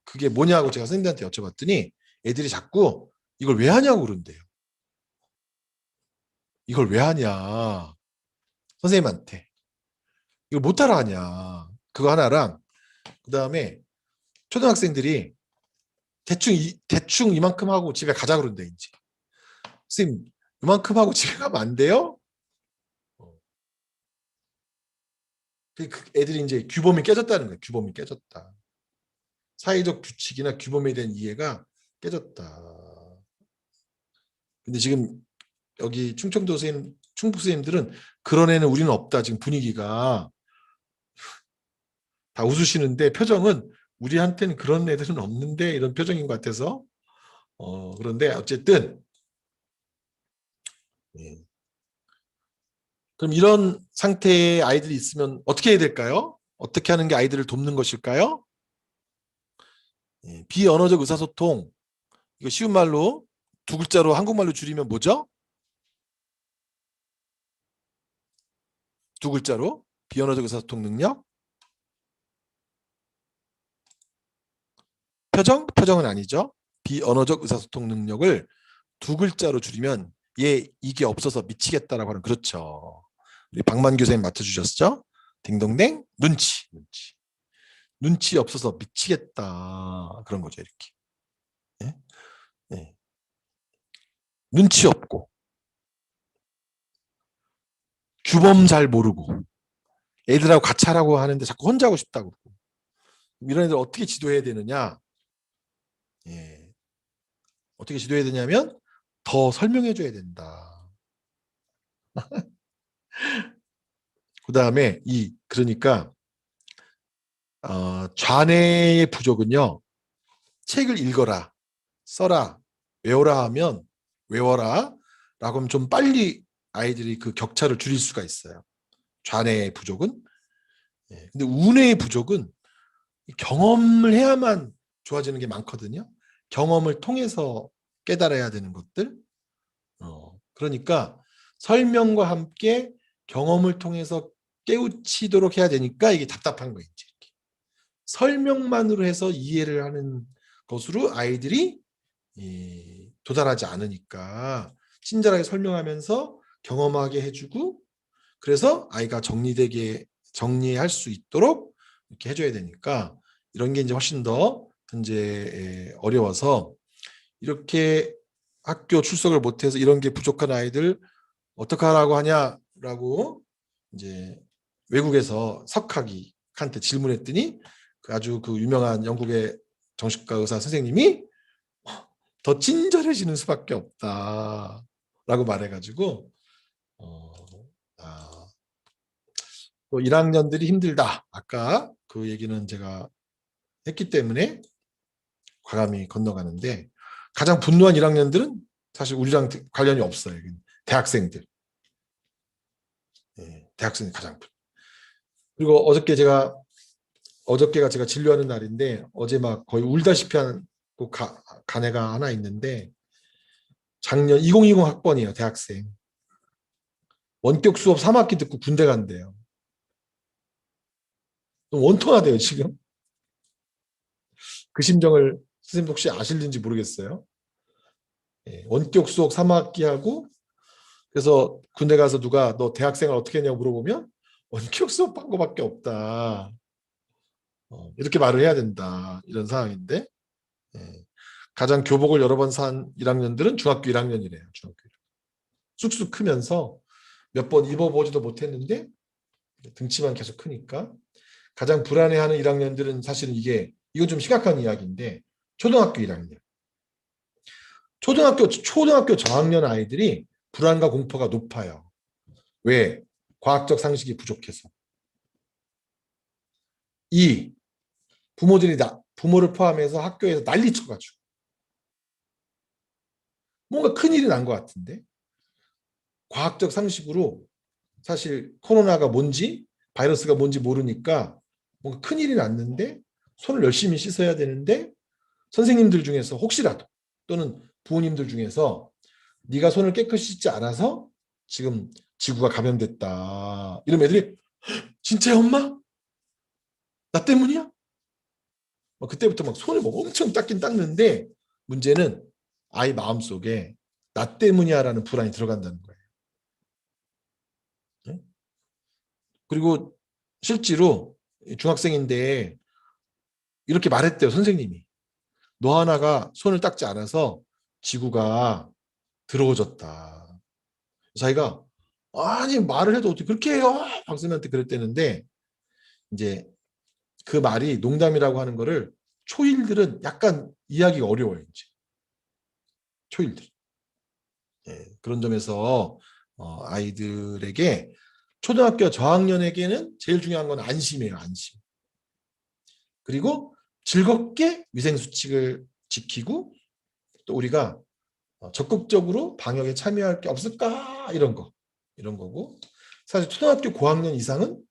그게 뭐냐고 제가 선생님들한테 여쭤봤더니 애들이 자꾸 이걸 왜 하냐고 그런대요. 이걸 왜 하냐 선생님한테 이걸 못하러 하냐 그거 하나랑 그 다음에 초등학생들이 대충 이만큼 하고 집에 가자 그런대. 이제 선생님 이만큼 하고 집에 가면 안 돼요? 그 애들이 이제 규범이 깨졌다는 거예요. 규범이 깨졌다. 사회적 규칙이나 규범에 대한 이해가 깨졌다. 근데 지금 여기 충청도 선생님, 충북 선생님들은 그런 애는 우리는 없다. 지금 분위기가 다 웃으시는데 표정은 우리한테는 그런 애들은 없는데 이런 표정인 것 같아서 그런데 어쨌든 예. 그럼 이런 상태의 아이들이 있으면 어떻게 해야 될까요? 어떻게 하는 게 아이들을 돕는 것일까요? 예. 비언어적 의사소통 이거 쉬운 말로 두 글자로 한국말로 줄이면 뭐죠? 두 글자로 비언어적 의사소통 능력 표정은 아니죠. 비언어적 의사소통 능력을 두 글자로 줄이면 얘 이게 없어서 미치겠다라고 하는 그렇죠. 우리 박만규 선생님 맡아주셨죠? 딩동댕 눈치 없어서 미치겠다 그런 거죠. 이렇게 예? 예. 눈치 없고 규범 잘 모르고 애들하고 같이 하라고 하는데 자꾸 혼자 하고 싶다고 그러고. 이런 애들 어떻게 지도해야 되느냐? 예. 어떻게 지도해야 되냐면 더 설명해 줘야 된다. 그다음에 그러니까 좌뇌의 부족은요. 책을 읽어라, 써라, 외워라 하면 외워라 라고 하면 좀 빨리 아이들이 그 격차를 줄일 수가 있어요. 좌뇌의 부족은. 예. 근데 우뇌의 부족은 경험을 해야만 좋아지는 게 많거든요. 경험을 통해서 깨달아야 되는 것들. 그러니까 설명과 함께 경험을 통해서 깨우치도록 해야 되니까 이게 답답한 거예요. 이렇게. 설명만으로 해서 이해를 하는 것으로 아이들이 도달하지 않으니까 친절하게 설명하면서 경험하게 해주고 그래서 아이가 정리할 수 있도록 이렇게 해줘야 되니까 이런 게 이제 훨씬 더 현재 어려워서 이렇게 학교 출석을 못해서 이런 게 부족한 아이들 어떻게 하라고 하냐라고 이제 외국에서 석학이한테 질문했더니 아주 그 유명한 영국의 정신과 의사 선생님이 더 친절해지는 수밖에 없다라고 말해가지고 또 1학년들이 힘들다. 아까 그 얘기는 제가 했기 때문에 과감히 건너가는데 가장 분노한 1학년들은 사실 우리랑 관련이 없어요. 대학생들. 대학생이 가장 분노. 그리고 어저께가 제가 진료하는 날인데 어제 막 거의 울다시피 한 간 애가 하나 있는데 작년 2020 학번이에요. 대학생. 원격 수업 3학기 듣고 군대 간대요. 원통하대요 지금. 그 심정을 선생님 혹시 아실는지 모르겠어요. 원격 수업 3학기 하고 그래서 군대 가서 누가 너 대학생활 어떻게 했냐고 물어보면 원격 수업 한 거밖에 없다. 이렇게 말을 해야 된다. 이런 상황인데 가장 교복을 여러 번 산 1학년들은 중학교 1학년이래요. 중학교 1학년. 쑥쑥 크면서 몇 번 입어보지도 못했는데 등치만 계속 크니까 가장 불안해하는 1학년들은 사실은 이건 좀 심각한 이야기인데 초등학교 1학년. 초등학교 저학년 아이들이 불안과 공포가 높아요. 왜? 과학적 상식이 부족해서. 부모를 포함해서 학교에서 난리 쳐가지고 뭔가 큰일이 난 것 같은데 과학적 상식으로 사실 코로나가 뭔지 바이러스가 뭔지 모르니까 뭔가 큰일이 났는데 손을 열심히 씻어야 되는데 선생님들 중에서 혹시라도 또는 부모님들 중에서 네가 손을 깨끗이 씻지 않아서 지금 지구가 감염됐다. 이런 애들이 진짜야 엄마? 나 때문이야? 그때부터 막 손을 엄청 닦긴 닦는데 문제는 아이 마음속에 나 때문이야라는 불안이 들어간다는 거예요. 네? 그리고 실제로 중학생인데 이렇게 말했대요. 선생님이. 너 하나가 손을 닦지 않아서 지구가 더러워졌다. 자기가 아니 말을 해도 어떻게 그렇게 해요? 박선생님한테 그랬대는데 이제 그 말이 농담이라고 하는 거를 초일들은 약간 이해하기가 어려워요. 이제. 초일들. 그런 점에서 아이들에게 초등학교 저학년에게는 제일 중요한 건 안심이에요. 안심. 그리고 즐겁게 위생수칙을 지키고 또 우리가 적극적으로 방역에 참여할 게 없을까 이런 거고 사실 초등학교 고학년 이상은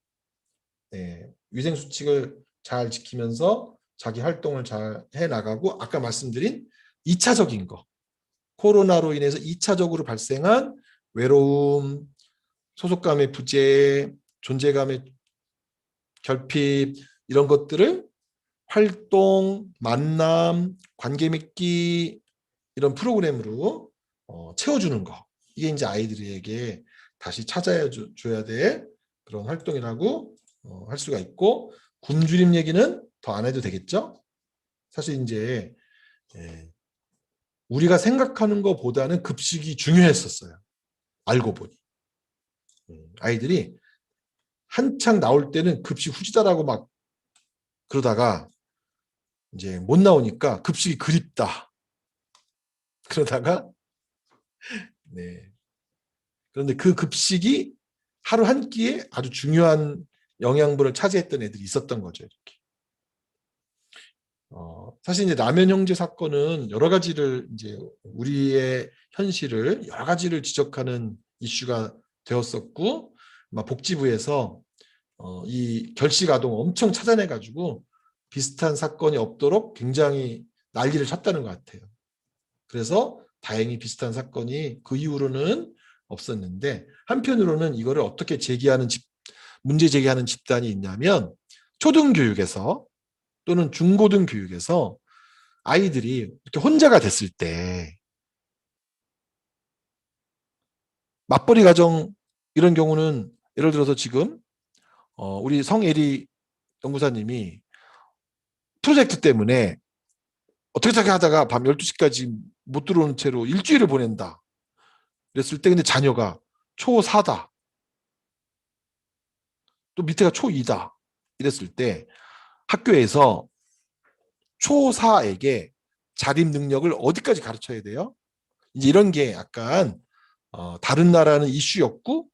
위생수칙을 잘 지키면서 자기 활동을 잘 해나가고 아까 말씀드린 2차적인 거 코로나로 인해서 2차적으로 발생한 외로움, 소속감의 부재, 존재감의 결핍 이런 것들을 활동, 만남, 관계 맺기 이런 프로그램으로 채워주는 거. 이게 이제 아이들에게 다시 찾아줘야 될 그런 활동이라고 할 수가 있고 굶주림 얘기는 더 안 해도 되겠죠? 사실 이제 우리가 생각하는 것보다는 급식이 중요했었어요. 알고 보니. 아이들이 한창 나올 때는 급식 후지다라고 막 그러다가 이제 못 나오니까 급식이 그립다. 그러다가 네. 그런데 그 급식이 하루 한 끼에 아주 중요한 영양분을 차지했던 애들이 있었던 거죠. 이렇게. 사실 이제 라면 형제 사건은 여러 가지를 이제 우리의 현실을 여러 가지를 지적하는 이슈가 되었었고, 복지부에서 이 결식 아동 엄청 찾아내가지고 비슷한 사건이 없도록 굉장히 난리를 쳤다는 것 같아요. 그래서 다행히 비슷한 사건이 그 이후로는 없었는데, 한편으로는 이거를 어떻게 문제 제기하는 집단이 있냐면, 초등교육에서 또는 중고등교육에서 아이들이 이렇게 혼자가 됐을 때 맞벌이 가정 이런 경우는 예를 들어서 지금 우리 성애리 연구사님이 프로젝트 때문에 어떻게 하다가 밤 12시까지 못 들어오는 채로 일주일을 보낸다. 그랬을 때 근데 자녀가 초4다. 또 밑에가 초2다. 이랬을 때 학교에서 초4에게 자립 능력을 어디까지 가르쳐야 돼요? 이제 이런 게 약간 다른 나라는 이슈였고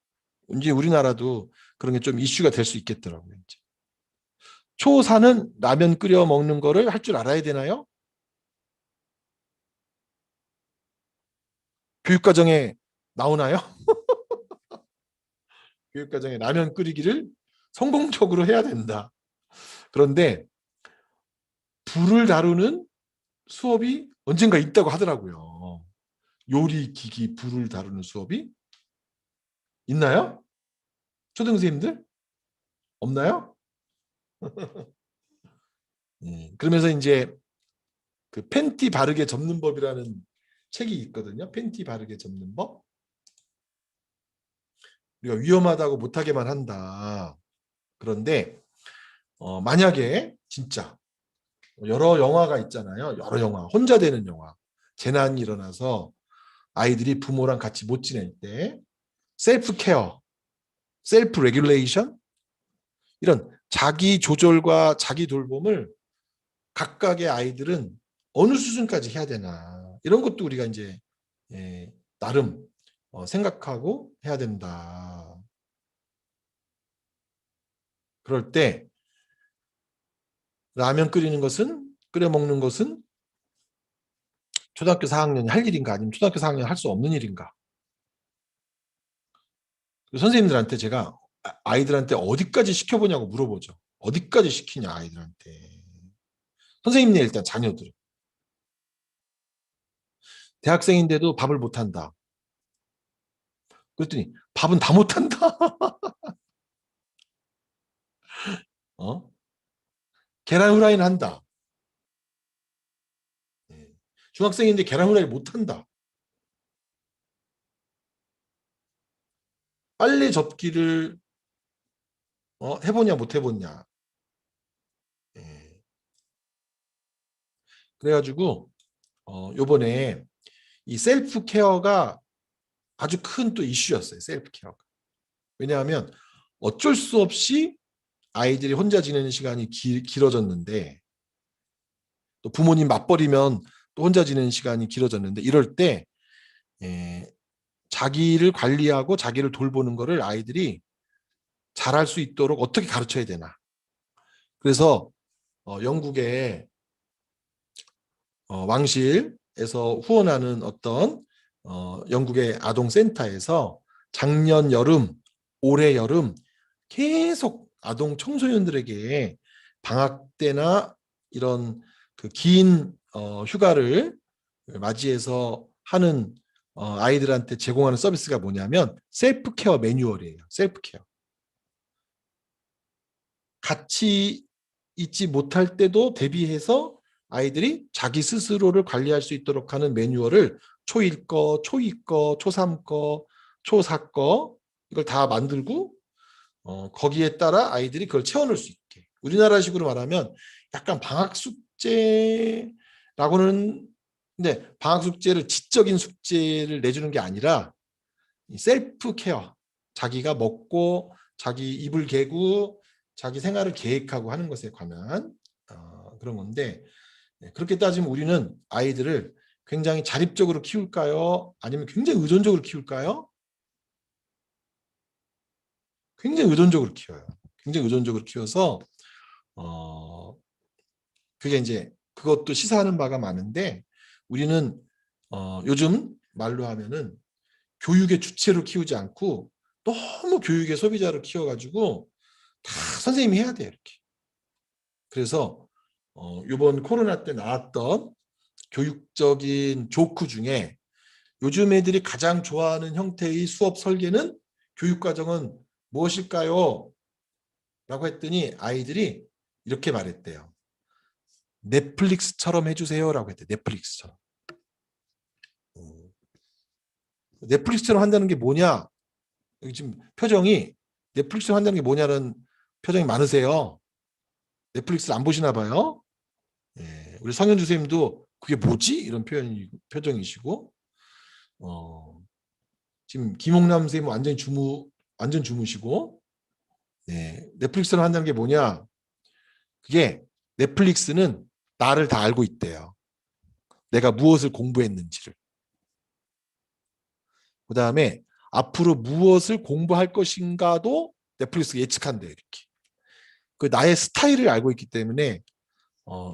이제 우리나라도 그런 게 좀 이슈가 될 수 있겠더라고요. 이제. 초4는 라면 끓여 먹는 거를 할 줄 알아야 되나요? 교육과정에 나오나요? 교육과정에 라면 끓이기를 성공적으로 해야 된다. 그런데 불을 다루는 수업이 언젠가 있다고 하더라고요. 요리 기기 불을 다루는 수업이 있나요? 초등생님들? 없나요? 그러면서 이제 그 팬티 바르게 접는 법이라는 책이 있거든요. 팬티 바르게 접는 법. 우리가 위험하다고 못하게만 한다. 그런데 만약에 진짜 여러 영화가 있잖아요. 여러 영화. 혼자 되는 영화. 재난이 일어나서 아이들이 부모랑 같이 못 지낼 때 셀프 케어, 셀프 레귤레이션 이런 자기 조절과 자기 돌봄을 각각의 아이들은 어느 수준까지 해야 되나 이런 것도 우리가 이제 나름 생각하고 해야 된다. 그럴 때 라면 끓여 먹는 것은 초등학교 4학년이 할 일인가 아니면 초등학교 4학년이 할 수 없는 일인가. 선생님들한테 제가 아이들한테 어디까지 시켜보냐고 물어보죠. 어디까지 시키냐 아이들한테. 선생님네 일단 자녀들. 대학생인데도 밥을 못한다. 그랬더니 밥은 다 못한다. 계란 후라이는 한다. 중학생인데 계란 후라이 못한다. 빨래 접기를 해보냐 못 해보냐. 그래가지고 요번에 이 셀프 케어가 아주 큰 또 이슈였어요. 셀프 케어가. 왜냐하면 어쩔 수 없이 아이들이 혼자 지내는 시간이 길어졌는데 또 부모님 맞벌이면 또 혼자 지내는 시간이 길어졌는데 이럴 때 자기를 관리하고 자기를 돌보는 거를 아이들이 잘할 수 있도록 어떻게 가르쳐야 되나. 그래서 영국의 왕실에서 후원하는 어떤 영국의 아동센터에서 작년 여름, 올해 여름 계속 아동 청소년들에게 방학 때나 이런 그 긴 휴가를 맞이해서 하는 아이들한테 제공하는 서비스가 뭐냐면 셀프 케어 매뉴얼이에요. 셀프 케어. 같이 있지 못할 때도 대비해서 아이들이 자기 스스로를 관리할 수 있도록 하는 매뉴얼을 초1 거, 초2 거, 초3 거, 초4 거 이걸 다 만들고 거기에 따라 아이들이 그걸 채워넣을 수 있게. 우리나라식으로 말하면 약간 방학 숙제라고는 근데 방학 숙제를 지적인 숙제를 내주는 게 아니라 셀프 케어. 자기가 먹고 자기 입을 개고 자기 생활을 계획하고 하는 것에 관한 그런 건데, 그렇게 따지면 우리는 아이들을 굉장히 자립적으로 키울까요? 아니면 굉장히 의존적으로 키울까요? 굉장히 의존적으로 키워요. 굉장히 의존적으로 키워서 그게 이제 그것도 시사하는 바가 많은데, 우리는 요즘 말로 하면은 교육의 주체로 키우지 않고 너무 교육의 소비자로 키워가지고 다 선생님이 해야 돼요, 이렇게. 그래서 이번 코로나 때 나왔던 교육적인 조크 중에 요즘 애들이 가장 좋아하는 형태의 수업 설계는 교육과정은 무엇일까요? 라고 했더니 아이들이 이렇게 말했대요. 넷플릭스처럼 해주세요 라고 했대요. 넷플릭스처럼. 넷플릭스처럼 한다는 게 뭐냐? 여기 지금 표정이 넷플릭스처럼 한다는 게 뭐냐는 표정이 많으세요. 넷플릭스를 안 보시나 봐요. 예, 우리 성현주 선생님도 그게 뭐지? 이런 표정이시고, 지금 김홍남 선생님 완전 주무시고, 네, 넷플릭스로 한다는 게 뭐냐? 그게 넷플릭스는 나를 다 알고 있대요. 내가 무엇을 공부했는지를. 그 다음에 앞으로 무엇을 공부할 것인가도 넷플릭스가 예측한대요, 이렇게. 그 나의 스타일을 알고 있기 때문에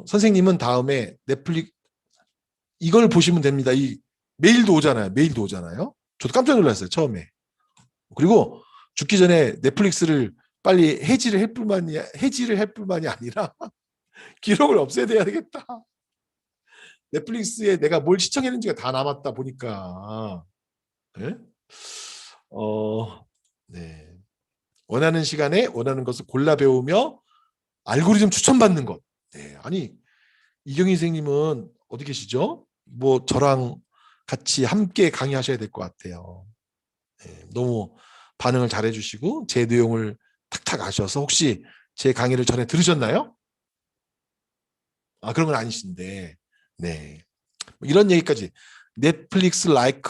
선생님은 다음에 넷플릭스 이걸 보시면 됩니다. 메일도 오잖아요. 저도 깜짝 놀랐어요, 처음에. 그리고 죽기 전에 넷플릭스를 빨리 해지를 할 뿐만이 아니라 기록을 없애야 되겠다. 넷플릭스에 내가 뭘 시청했는지가 다 남았다 보니까. 네? 네. 원하는 시간에 원하는 것을 골라 배우며 알고리즘 추천받는 것. 네. 아니, 이경희 선생님은 어디 계시죠? 뭐 저랑 같이 함께 강의하셔야 될 것 같아요. 네. 너무 반응을 잘해주시고 제 내용을 탁탁 아셔서 혹시 제 강의를 전에 들으셨나요? 그런 건 아니신데, 네. 이런 얘기까지 넷플릭스 like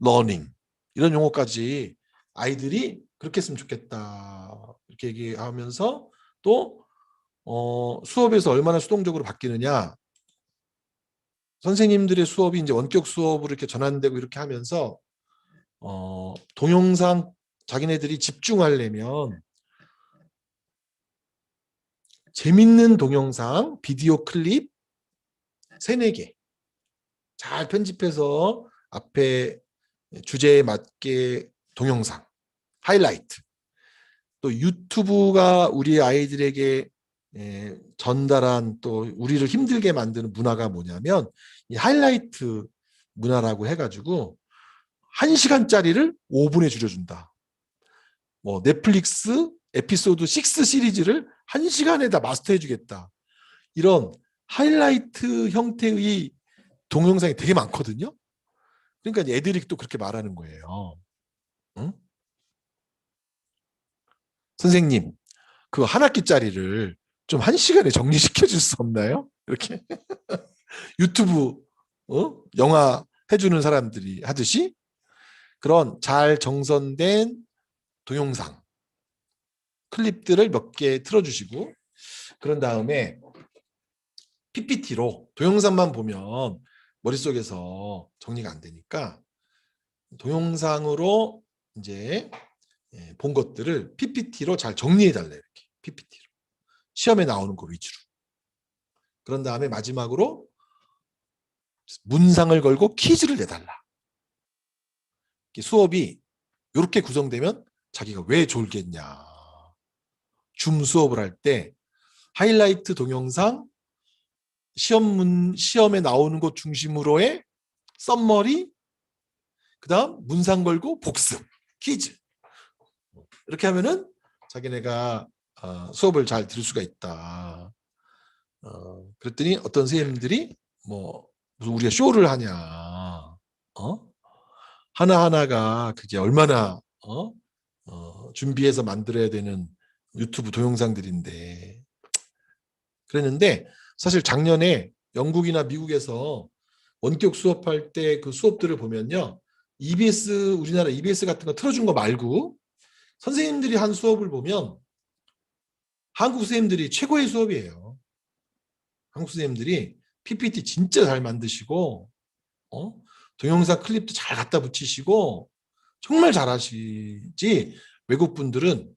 learning 이런 용어까지 아이들이 그렇게 했으면 좋겠다 이렇게 얘기하면서 또 수업에서 얼마나 수동적으로 바뀌느냐, 선생님들의 수업이 이제 원격 수업으로 이렇게 전환되고 이렇게 하면서 동영상 자기네들이 집중하려면 재밌는 동영상, 비디오 클립 3-4개 잘 편집해서 앞에 주제에 맞게 동영상, 하이라이트. 또 유튜브가 우리 아이들에게 전달한 또 우리를 힘들게 만드는 문화가 뭐냐면 이 하이라이트 문화라고 해가지고 1시간짜리를 5분에 줄여준다. 뭐 넷플릭스 에피소드 6 시리즈를 1시간에 다 마스터해주겠다. 이런 하이라이트 형태의 동영상이 되게 많거든요. 그러니까 애들이 또 그렇게 말하는 거예요. 응? 선생님, 그 한 학기짜리를 좀 1시간에 정리시켜 줄 수 없나요? 이렇게 유튜브 영화 해주는 사람들이 하듯이 그런 잘 정선된 동영상 클립들을 몇 개 틀어주시고, 그런 다음에 PPT로 동영상만 보면 머릿속에서 정리가 안 되니까 동영상으로 이제 본 것들을 PPT로 잘 정리해 달래요. 이렇게 PPT로 시험에 나오는 거 위주로. 그런 다음에 마지막으로 문상을 걸고 퀴즈를 내달라. 수업이 이렇게 구성되면 자기가 왜 졸겠냐. 줌 수업을 할 때 하이라이트 동영상, 시험에 나오는 것 중심으로의 썸머리, 그 다음 문상 걸고 복습, 퀴즈. 이렇게 하면은 자기네가 수업을 잘 들을 수가 있다. 그랬더니 어떤 선생님들이 뭐 무슨 우리가 쇼를 하냐, 하나하나가 그게 얼마나 준비해서 만들어야 되는 유튜브 동영상들인데, 그랬는데 사실 작년에 영국이나 미국에서 원격 수업할 때 그 수업들을 보면요, 우리나라 EBS 같은 거 틀어준 거 말고 선생님들이 한 수업을 보면 한국 선생님들이 최고의 수업이에요. 한국 선생님들이 PPT 진짜 잘 만드시고 동영상 클립도 잘 갖다 붙이시고 정말 잘하시지 외국 분들은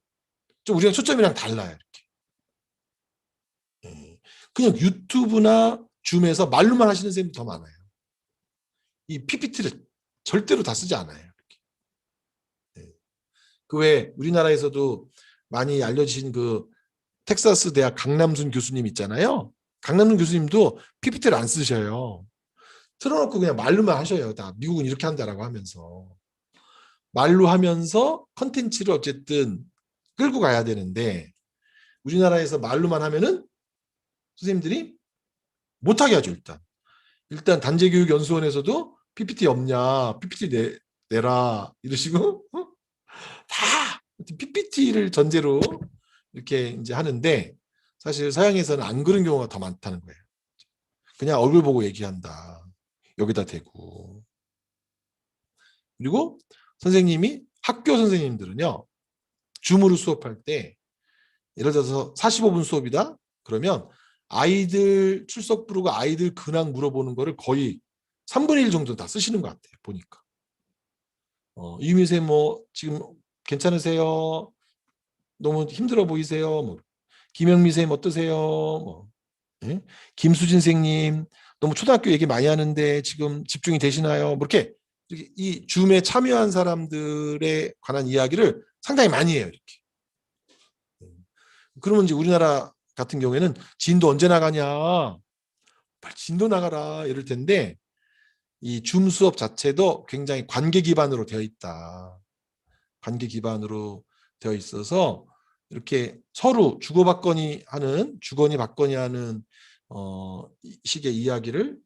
좀 우리랑 초점이랑 달라요. 이렇게. 그냥 유튜브나 줌에서 말로만 하시는 선생님이 더 많아요. 이 PPT를 절대로 다 쓰지 않아요. 그 외 우리나라에서도 많이 알려지신 그 텍사스 대학 강남순 교수님 있잖아요. 강남순 교수님도 PPT를 안 쓰셔요. 틀어놓고 그냥 말로만 하셔요. 다 미국은 이렇게 한다라고 하면서. 말로 하면서 컨텐츠를 어쨌든 끌고 가야 되는데 우리나라에서 말로만 하면은 선생님들이 못하게 하죠. 일단 단재교육연수원에서도 PPT 없냐, PPT 내라 이러시고 다 PPT를 전제로 이렇게 이제 하는데 사실 서양에서는 안 그런 경우가 더 많다는 거예요. 그냥 얼굴 보고 얘기한다. 여기다 대고. 그리고 선생님이 학교 선생님들은요. 줌으로 수업할 때 예를 들어서 45분 수업이다. 그러면 아이들 출석 부르고 아이들 근황 물어보는 거를 거의 3분의 1 정도 다 쓰시는 것 같아요. 보니까. 이유미 쌤 뭐 지금 괜찮으세요? 너무 힘들어 보이세요? 뭐 김영미 쌤 어떠세요? 뭐 예? 김수진 선생님 너무 초등학교 얘기 많이 하는데 지금 집중이 되시나요? 뭐 이렇게 이 줌에 참여한 사람들에 관한 이야기를 상당히 많이 해요. 이렇게. 그러면 이제 우리나라 같은 경우에는 진도 언제 나가냐? 빨리 진도 나가라 이럴 텐데 이 줌 수업 자체도 굉장히 관계 기반으로 되어 있다. 관계 기반으로 되어 있어서 이렇게 서로 주고받거니 하는 주거니 받거니 하는 식의 이야기를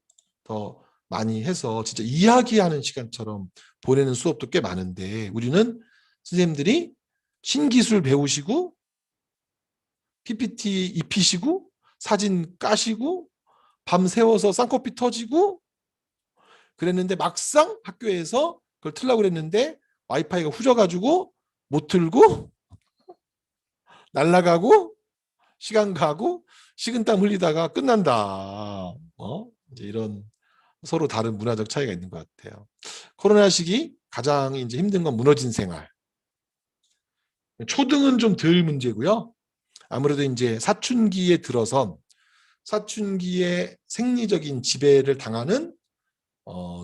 더 많이 해서 진짜 이야기하는 시간처럼 보내는 수업도 꽤 많은데 우리는 선생님들이 신기술 배우시고 PPT 입히시고 사진 까시고 밤 새워서 쌍꺼풀 터지고 그랬는데 막상 학교에서 그걸 틀려고 그랬는데 와이파이가 후져가지고 못 틀고 날아가고 시간 가고 식은땀 흘리다가 끝난다. 이제 이런 서로 다른 문화적 차이가 있는 것 같아요. 코로나 시기 가장 이제 힘든 건 무너진 생활. 초등은 좀 덜 문제고요. 아무래도 이제 사춘기에 들어선 사춘기에 생리적인 지배를 당하는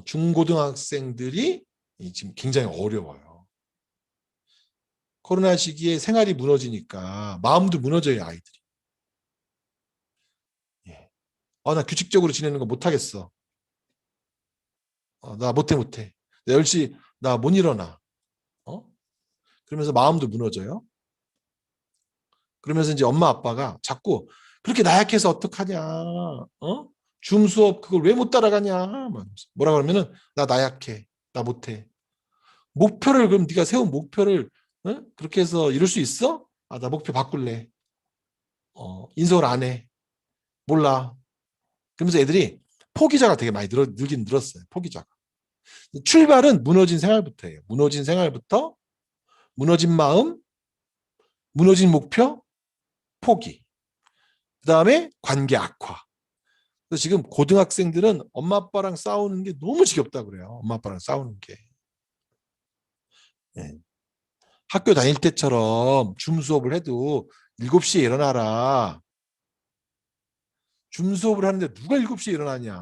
중고등학생들이 지금 굉장히 어려워요. 코로나 시기에 생활이 무너지니까 마음도 무너져요, 아이들이. 예. 나 규칙적으로 지내는 거 못하겠어. 나 못해. 10시 나 못 일어나. 그러면서 마음도 무너져요. 그러면서 이제 엄마 아빠가 자꾸 그렇게 나약해서 어떡하냐. 줌 수업 그걸 왜 못 따라가냐. 뭐라 그러면은 나 나약해. 나 못해. 목표를 그럼 네가 세운 목표를 그렇게 해서 이룰 수 있어? 나 목표 바꿀래. 인서울 안 해. 몰라. 그러면서 애들이 포기자가 되게 많이 늘긴 늘었어요. 포기자가. 출발은 무너진 생활부터예요. 무너진 생활부터 무너진 마음, 무너진 목표, 포기. 그 다음에 관계 악화. 그래서 지금 고등학생들은 엄마 아빠랑 싸우는 게 너무 지겹다 그래요. 엄마 아빠랑 싸우는 게. 네. 학교 다닐 때처럼 줌 수업을 해도 7시에 일어나라. 줌 수업을 하는데 누가 7시에 일어나냐.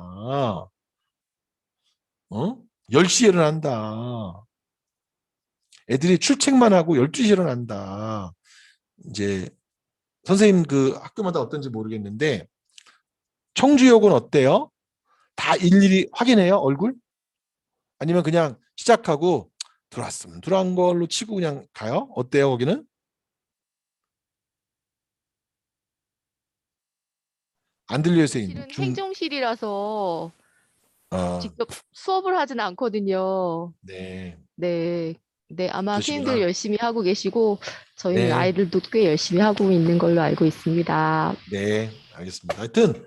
10시에 일어난다. 애들이 출첵만 하고 12시에 일어난다. 이제 선생님 그 학교마다 어떤지 모르겠는데 청주역은 어때요? 다 일일이 확인해요? 얼굴? 아니면 그냥 시작하고 들어왔으면 들어간 걸로 치고 그냥 가요? 어때요 거기는? 안 들려요 선생님. 실은 행정실이라서 직접 수업을 하진 않거든요. 네. 네. 네, 아마 그러시구나. 선생님들 열심히 하고 계시고 저희 네. 아이들도 꽤 열심히 하고 있는 걸로 알고 있습니다. 네, 알겠습니다. 하여튼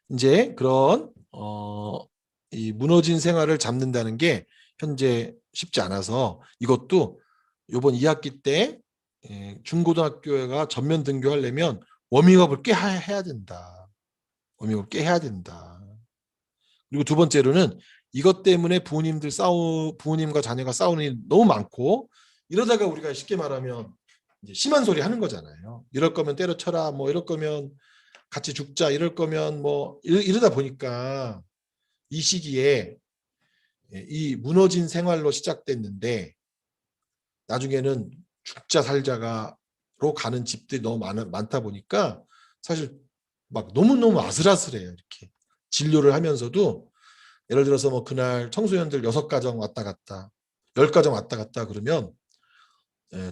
이제 그런 이 무너진 생활을 잡는다는 게 현재 쉽지 않아서 이것도 이번 2학기 때 중고등학교가 전면 등교하려면 워밍업을 꽤 해야 된다. 워밍업 꽤 해야 된다. 그리고 두 번째로는 이것 때문에 부모님과 자녀가 싸우는 일이 너무 많고, 이러다가 우리가 쉽게 말하면 이제 심한 소리 하는 거잖아요. 이럴 거면 때려쳐라, 뭐 이럴 거면 같이 죽자, 이럴 거면 뭐 이러다 보니까 이 시기에 이 무너진 생활로 시작됐는데 나중에는 죽자 살자가로 가는 집들이 너무 많다 보니까 사실 막 너무너무 아슬아슬해요. 이렇게 진료를 하면서도 예를 들어서 뭐 그날 청소년들 6가정 왔다 갔다 10가정 왔다 갔다 그러면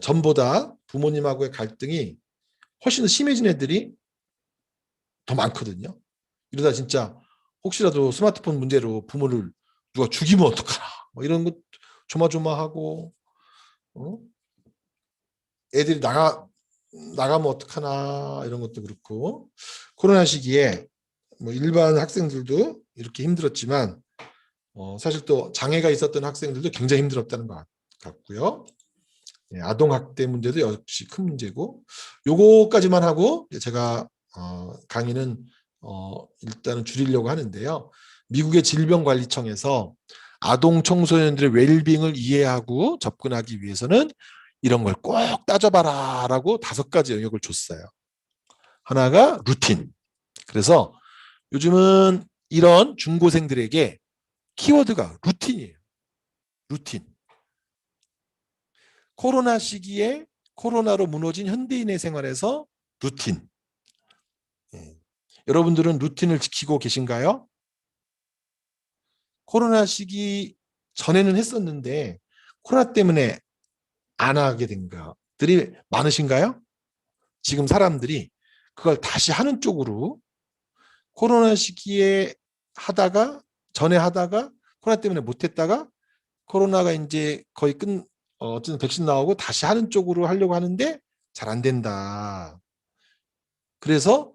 전보다 부모님하고의 갈등이 훨씬 더 심해진 애들이 더 많거든요. 이러다 진짜 혹시라도 스마트폰 문제로 부모를 누가 죽이면 어떡하나 뭐 이런 것 조마조마하고, 애들이 나가면 어떡하나 이런 것도 그렇고, 코로나 시기에 뭐 일반 학생들도 이렇게 힘들었지만 사실 또 장애가 있었던 학생들도 굉장히 힘들었다는 것 같고요. 아동학대 문제도 역시 큰 문제고, 요거까지만 하고 제가 강의는 일단은 줄이려고 하는데요. 미국의 질병관리청에서 아동 청소년들의 웰빙을 이해하고 접근하기 위해서는 이런 걸 꼭 따져봐라 라고 5가지 영역을 줬어요. 하나가 루틴. 그래서 요즘은 이런 중고생들에게 키워드가 루틴이에요. 루틴. 코로나 시기에 코로나로 무너진 현대인의 생활에서 루틴. 여러분들은 루틴을 지키고 계신가요? 코로나 시기 전에는 했었는데 코로나 때문에 안 하게 된 것들이 많으신가요? 지금 사람들이 그걸 다시 하는 쪽으로, 코로나 시기에 하다가 전에 하다가 코로나 때문에 못했다가 코로나가 이제 거의 어쨌든 백신 나오고 다시 하는 쪽으로 하려고 하는데 잘 안 된다. 그래서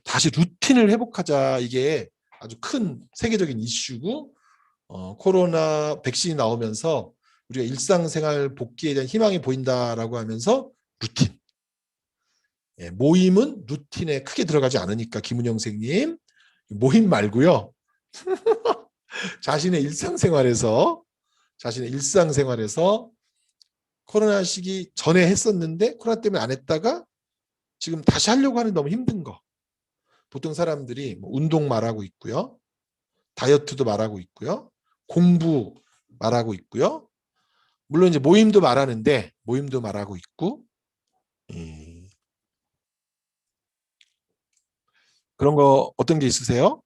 다시 루틴을 회복하자. 이게 아주 큰 세계적인 이슈고, 코로나 백신이 나오면서 우리가 일상생활 복귀에 대한 희망이 보인다라고 하면서 루틴. 모임은 루틴에 크게 들어가지 않으니까 김은영 선생님 모임 말고요. 자신의 일상생활에서 코로나 시기 전에 했었는데 코로나 때문에 안 했다가 지금 다시 하려고 하는 너무 힘든 거. 보통 사람들이 운동 말하고 있고요. 다이어트도 말하고 있고요. 공부 말하고 있고요. 물론 이제 모임도 말하고 있고, 그런 거 어떤 게 있으세요?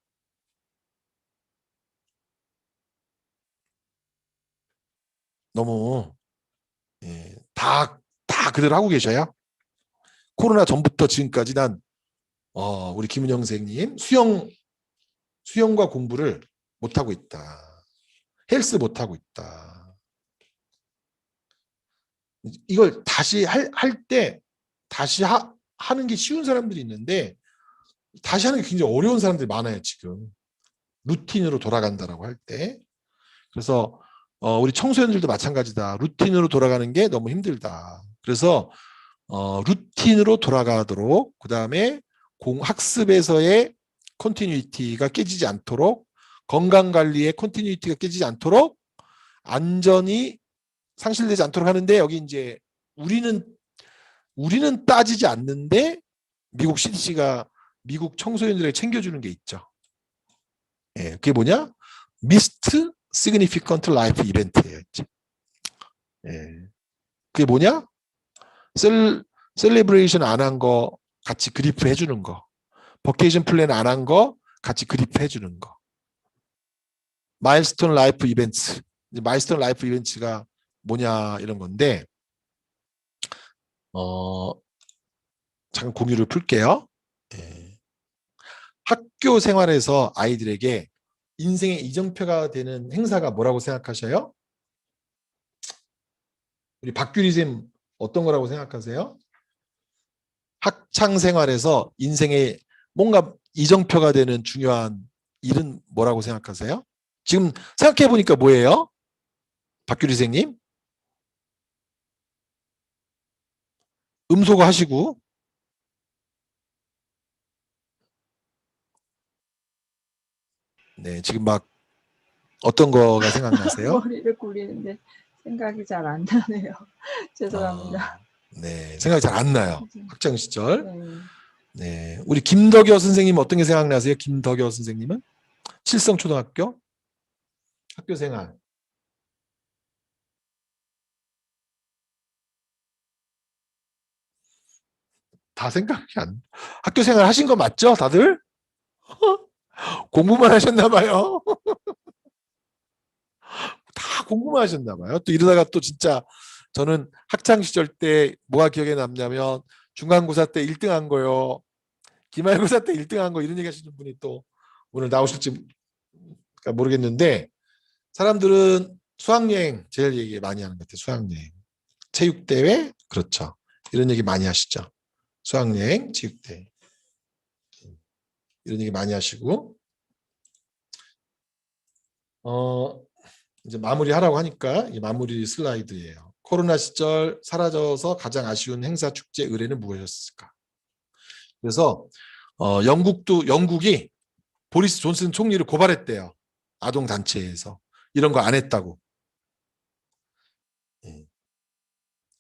너무 다 그대로 하고 계셔요? 코로나 전부터 지금까지 난 우리 김은영 선생님 수영과 공부를 못하고 있다. 헬스 못하고 있다. 이걸 다시 할 때 다시 하는 게 쉬운 사람들이 있는데 다시 하는 게 굉장히 어려운 사람들이 많아요. 지금 루틴으로 돌아간다라고 할 때. 그래서 우리 청소년들도 마찬가지다. 루틴으로 돌아가는 게 너무 힘들다. 그래서 루틴으로 돌아가도록, 그 다음에 학습에서의 컨티뉴이티가 깨지지 않도록, 건강관리의 컨티뉴이티가 깨지지 않도록, 안전이 상실되지 않도록 하는데, 여기 이제 우리는 따지지 않는데 미국 CDC가 미국 청소년들에게 챙겨주는 게 있죠. 그게 뭐냐? Missed Significant Life Event예요. 그게 뭐냐? 셀레브레이션 안 한 거 같이 그리프 해주는 거, 버케이션 플랜 안 한 거 같이 그리프 해주는 거, 마일스톤 라이프 이벤트. 마일스톤 라이프 이벤트가 뭐냐 이런 건데, 잠깐 공유를 풀게요. 학교 생활에서 아이들에게 인생의 이정표가 되는 행사가 뭐라고 생각하셔요? 우리 박규리 쌤 어떤 거라고 생각하세요? 학창 생활에서 인생의 뭔가 이정표가 되는 중요한 일은 뭐라고 생각하세요? 지금 생각해 보니까 뭐예요? 박규리 선생님? 음소거 하시고 네, 지금 막 어떤 거가 생각나세요? 머리를 굴리는데 생각이 잘 안 나네요. 죄송합니다. 네, 생각이 잘 안 나요. 학창 시절. 네. 네, 우리 김덕여 선생님 어떤 게 생각나세요? 김덕여 선생님은 칠성초등학교 학교 생활. 다 생각이 안. 학교 생활 하신 거 맞죠, 다들? 공부만 하셨나 봐요. 다 공부만 하셨나 봐요. 또 이러다가 또 진짜 저는 학창 시절 때 뭐가 기억에 남냐면 중간고사 때 1등 한 거요. 기말고사 때 1등 한 거 이런 얘기 하시는 분이 또 오늘 나오실지 모르겠는데 사람들은 수학여행 제일 얘기 많이 하는 것 같아요. 수학여행. 체육대회 그렇죠. 이런 얘기 많이 하시죠. 수학여행, 체육대회. 이런 얘기 많이 하시고 이제 마무리하라고 하니까 이 마무리 슬라이드예요. 코로나 시절 사라져서 가장 아쉬운 행사, 축제, 의뢰는 무엇이었을까? 그래서 영국이 보리스 존슨 총리를 고발했대요. 아동 단체에서 이런 거 안 했다고.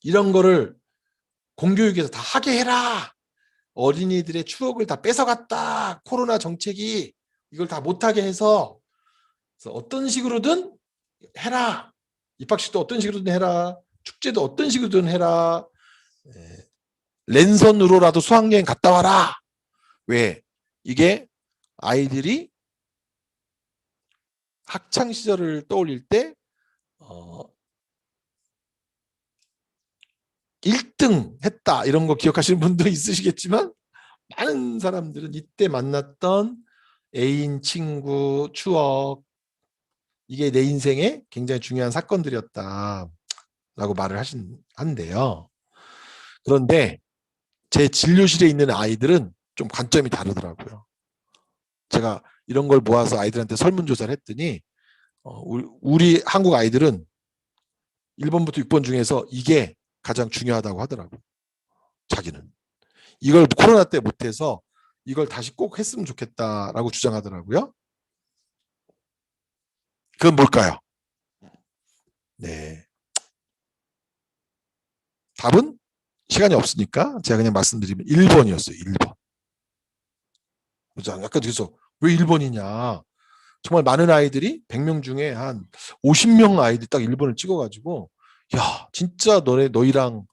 이런 거를 공교육에서 다 하게 해라. 어린이들의 추억을 다 뺏어갔다. 코로나 정책이 이걸 다 못하게 해서 그래서 어떤 식으로든 해라. 입학식도 어떤 식으로든 해라. 축제도 어떤 식으로든 해라. 랜선으로라도 수학여행 갔다 와라. 왜? 이게 아이들이 학창 시절을 떠올릴 때 1등 했다 이런 거 기억하시는 분도 있으시겠지만 많은 사람들은 이때 만났던 애인, 친구, 추억 이게 내 인생에 굉장히 중요한 사건들이었다라고 말을 한대요. 그런데 제 진료실에 있는 아이들은 좀 관점이 다르더라고요. 제가 이런 걸 모아서 아이들한테 설문조사를 했더니 우리 한국 아이들은 1번부터 6번 중에서 이게 가장 중요하다고 하더라고요. 자기는. 이걸 코로나 때 못해서 이걸 다시 꼭 했으면 좋겠다라고 주장하더라고요. 그건 뭘까요? 네. 답은 시간이 없으니까 제가 그냥 말씀드리면 1번이었어요. 1번. 약간 그래서 왜 1번이냐. 정말 많은 아이들이 100명 중에 한 50명 아이들이 딱 1번을 찍어가지고 야 진짜 너희랑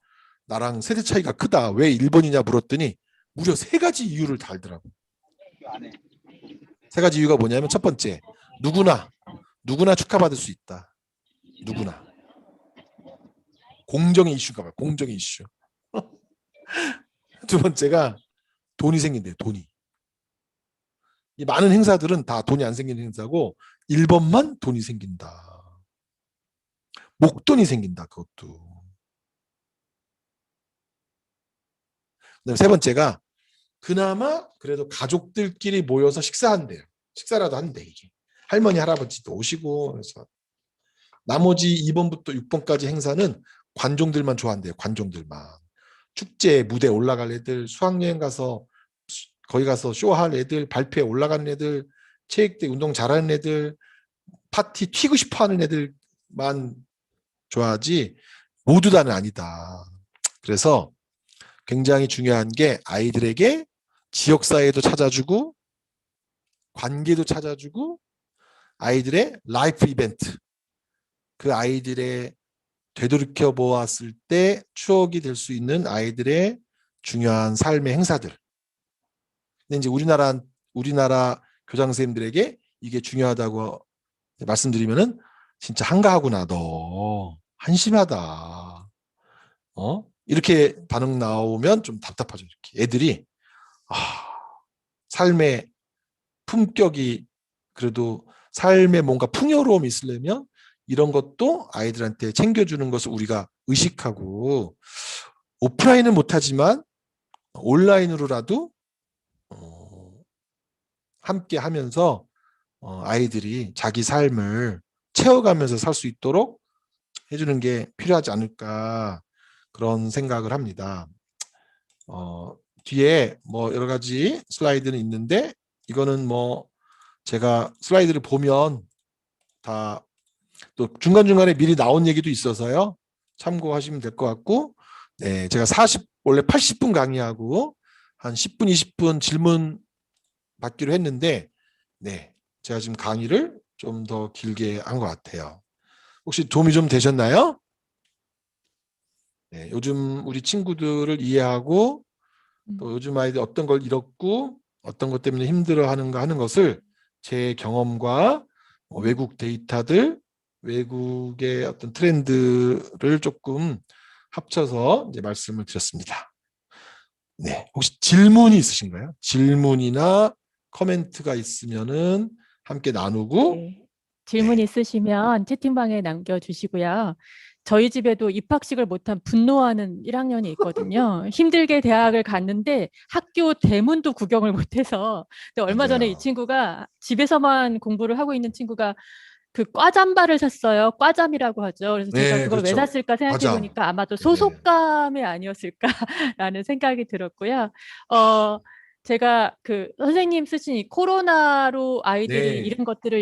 나랑 세대 차이가 크다. 왜 1번이냐 물었더니 무려 3가지 이유를 달더라고요. 3가지 이유가 뭐냐면 첫 번째 누구나 축하받을 수 있다. 누구나. 공정의 이슈인가 봐요. 공정의 이슈. 두 번째가 돈이 생긴대요. 돈이. 이 많은 행사들은 다 돈이 안 생기는 행사고 1번만 돈이 생긴다. 목돈이 생긴다. 그것도. 그다음에 세 번째가 그나마 그래도 가족들끼리 모여서 식사한대요. 식사라도 한대 이게. 할머니 할아버지도 오시고 그래서 나머지 2번부터 6번까지 행사는 관종들만 좋아한대요. 관종들만. 축제 무대 올라갈 애들, 수학여행 가서 거기 가서 쇼할 애들, 발표에 올라가는 애들, 체육대 운동 잘하는 애들, 파티 튀고 싶어하는 애들만 좋아하지 모두 다는 아니다. 그래서 굉장히 중요한 게 아이들에게 지역사회도 찾아주고 관계도 찾아주고 아이들의 라이프 이벤트 그 아이들의 되돌이켜 보았을 때 추억이 될 수 있는 아이들의 중요한 삶의 행사들. 근데 이제 우리나라 교장 선생님들에게 이게 중요하다고 말씀드리면은 진짜 한가하구나 너 한심하다. 이렇게 반응 나오면 좀 답답하죠. 이렇게 애들이 삶의 품격이 그래도 삶에 뭔가 풍요로움이 있으려면 이런 것도 아이들한테 챙겨주는 것을 우리가 의식하고 오프라인은 못하지만 온라인으로라도 함께 하면서 아이들이 자기 삶을 채워가면서 살 수 있도록 해주는 게 필요하지 않을까 그런 생각을 합니다. 뒤에 뭐 여러 가지 슬라이드는 있는데 이거는 뭐 제가 슬라이드를 보면 다 또 중간중간에 미리 나온 얘기도 있어서요. 참고하시면 될 것 같고, 네, 제가 원래 80분 강의하고 한 10분, 20분 질문 받기로 했는데, 네, 제가 지금 강의를 좀 더 길게 한 것 같아요. 혹시 도움이 좀 되셨나요? 네, 요즘 우리 친구들을 이해하고 또 요즘 아이들 어떤 걸 잃었고 어떤 것 때문에 힘들어하는가 하는 것을 제 경험과 외국 데이터들, 외국의 어떤 트렌드를 조금 합쳐서 이제 말씀을 드렸습니다. 네, 혹시 질문이 있으신가요? 질문이나 코멘트가 있으면은 함께 나누고, 네. 질문 네, 있으시면 채팅방에 남겨주시고요. 저희 집에도 입학식을 못한 분노하는 1학년이 있거든요. 힘들게 대학을 갔는데 학교 대문도 구경을 못해서. 근데 얼마 전에 이 맞아요. 친구가 집에서만 공부를 하고 있는 친구가 그 과잠바를 샀어요. 과잠이라고 하죠. 그래서 제가 네, 그걸 왜 그렇죠. 샀을까 생각해 과잠. 보니까 아마도 네. 소속감이 아니었을까라는 생각이 들었고요. 제가 그 선생님 쓰신 이 코로나로 아이들이 네. 이런 것들을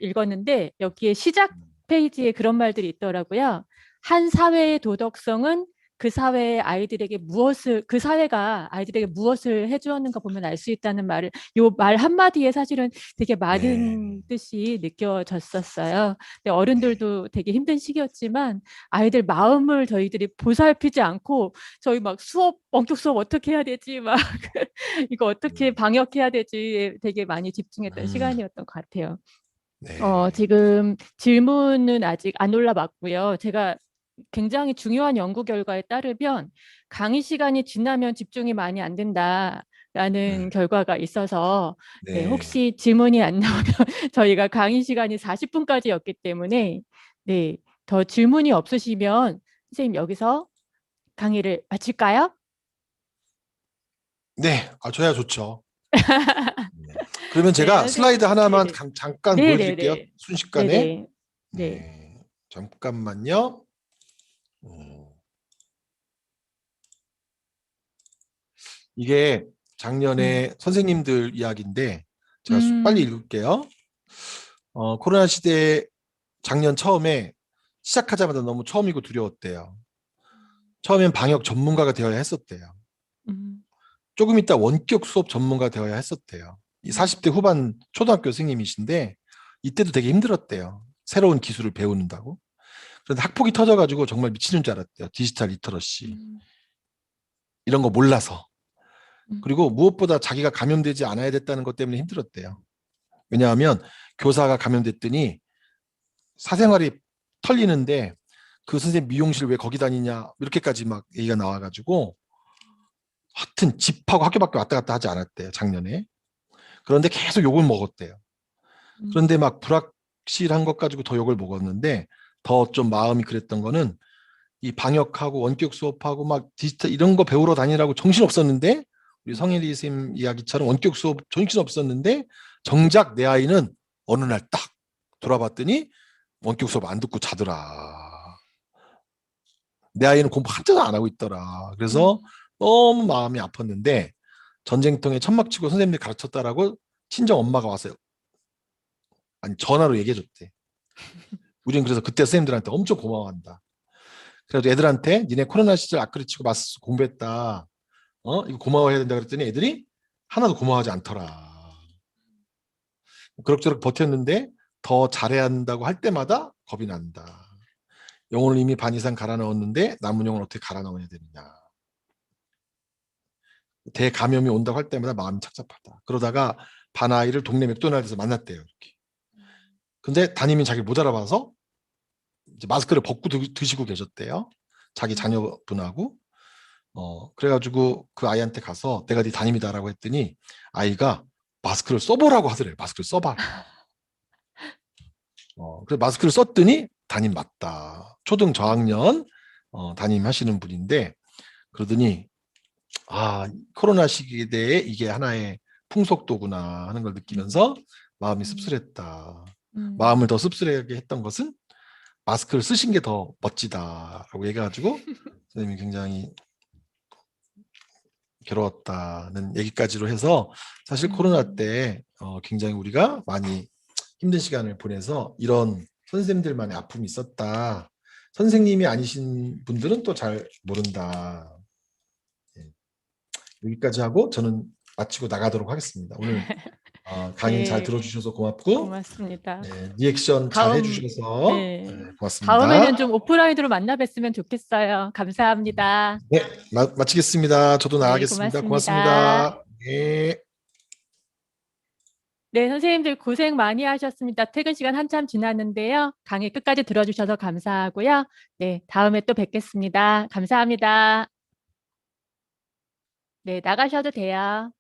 읽었는데 여기에 시작 페이지에 그런 말들이 있더라고요. 한 사회의 도덕성은 그 사회가 아이들에게 무엇을 해주었는가 보면 알 수 있다는 말을, 요 말 한마디에 사실은 되게 네. 많은 뜻이 느껴졌었어요. 근데 네. 어른들도 되게 힘든 시기였지만 아이들 마음을 저희들이 보살피지 않고 저희 막 원격 수업 어떻게 해야 되지? 막 이거 어떻게 음. 방역해야 되지? 되게 많이 집중했던 음. 시간이었던 것 같아요. 네. 지금 질문은 아직 안 올라왔고요. 제가 굉장히 중요한 연구 결과에 따르면 강의 시간이 지나면 집중이 많이 안 된다라는 결과가 있어서 네, 네. 혹시 질문이 안 나오면 저희가 강의 시간이 40분까지였기 때문에 네, 더 질문이 없으시면 선생님 여기서 강의를 마칠까요? 네. 저야 좋죠. 네. 그러면 네, 제가 슬라이드 하나만 네네. 잠깐 보여드릴게요. 네네네. 순식간에. 네네. 네. 네. 잠깐만요. 음. 이게 음. 작년에 선생님들 이야기인데 제가 빨리 음. 읽을게요. 코로나 시대 작년 처음에 시작하자마자 너무 처음이고 두려웠대요. 처음엔 방역 전문가가 되어야 했었대요. 음. 조금 있다 원격 수업 전문가 되어야 했었대요. 이 40대 후반 초등학교 선생님이신데 이때도 되게 힘들었대요. 새로운 기술을 배우는다고. 그런데 학폭이 터져가지고 정말 미치는 줄 알았대요. 디지털 리터러시. 음. 이런 거 몰라서. 음. 그리고 무엇보다 자기가 감염되지 않아야 됐다는 것 때문에 힘들었대요. 왜냐하면 교사가 감염됐더니 사생활이 털리는데 그 선생님 미용실 왜 거기 다니냐 이렇게까지 막 얘기가 나와가지고 하여튼 집하고 학교밖에 왔다 갔다 하지 않았대요. 작년에. 그런데 계속 욕을 먹었대요. 음. 그런데 막 불확실한 것 가지고 더 욕을 먹었는데 더 좀 마음이 그랬던 거는 이 방역하고 원격 수업하고 막 디지털 이런 거 배우러 다니라고 정신 없었는데 우리 성일이 쌤 이야기처럼 원격 수업 정신 없었는데 정작 내 아이는 어느 날 딱 돌아봤더니 원격 수업 안 듣고 자더라. 내 아이는 공부 한자도 안 하고 있더라. 그래서 너무 마음이 아팠는데 전쟁통에 천막 치고 선생님들이 가르쳤다라고 친정 엄마가 와서 아니 전화로 얘기해 줬대. 우리는 그래서 그때 선생님들한테 엄청 고마워한다. 그래도 애들한테 니네 코로나 시절 악그리 치고 마스 공부했다. 이거 고마워해야 된다 그랬더니 애들이 하나도 고마워하지 않더라. 그럭저럭 버텼는데 더 잘해야 한다고 할 때마다 겁이 난다. 영혼을 이미 반 이상 갈아 넣었는데 남은 영혼을 어떻게 갈아 넣어야 되느냐. 대감염이 온다고 할 때마다 마음이 착잡하다. 그러다가 반 아이를 동네 맥도날드에서 만났대요. 이렇게. 근데 담임이 자기를 못 알아봐서 이제 마스크를 벗고 드시고 계셨대요. 자기 자녀분하고. 그래가지고 그 아이한테 가서 내가 네 담임이다라고 했더니 아이가 마스크를 써보라고 하더래요. 마스크를 써봐라. 그래서 마스크를 썼더니 담임 맞다. 초등 저학년 담임 하시는 분인데 그러더니 코로나 시기에 이게 하나의 풍속도구나 하는 걸 느끼면서 마음이 씁쓸했다. 마음을 더 씁쓸하게 했던 것은 마스크를 쓰신 게 더 멋지다라고 얘기해가지고 선생님이 굉장히 괴로웠다는 얘기까지로 해서 사실 코로나 때 굉장히 우리가 많이 힘든 시간을 보내서 이런 선생님들만의 아픔이 있었다. 선생님이 아니신 분들은 또 잘 모른다. 예. 여기까지 하고 저는 마치고 나가도록 하겠습니다. 오늘 강의 잘 네. 들어주셔서 고맙고 고맙습니다. 네, 리액션 잘 다음- 해주셔서 네. 고맙습니다. 다음에는 좀 오프라인으로 만나 뵀으면 좋겠어요. 감사합니다. 네, 마치겠습니다. 저도 네, 나가겠습니다. 고맙습니다. 고맙습니다. 네. 네, 선생님들 고생 많이 하셨습니다. 퇴근 시간 한참 지났는데요. 강의 끝까지 들어주셔서 감사하고요. 네, 다음에 또 뵙겠습니다. 감사합니다. 네, 나가셔도 돼요.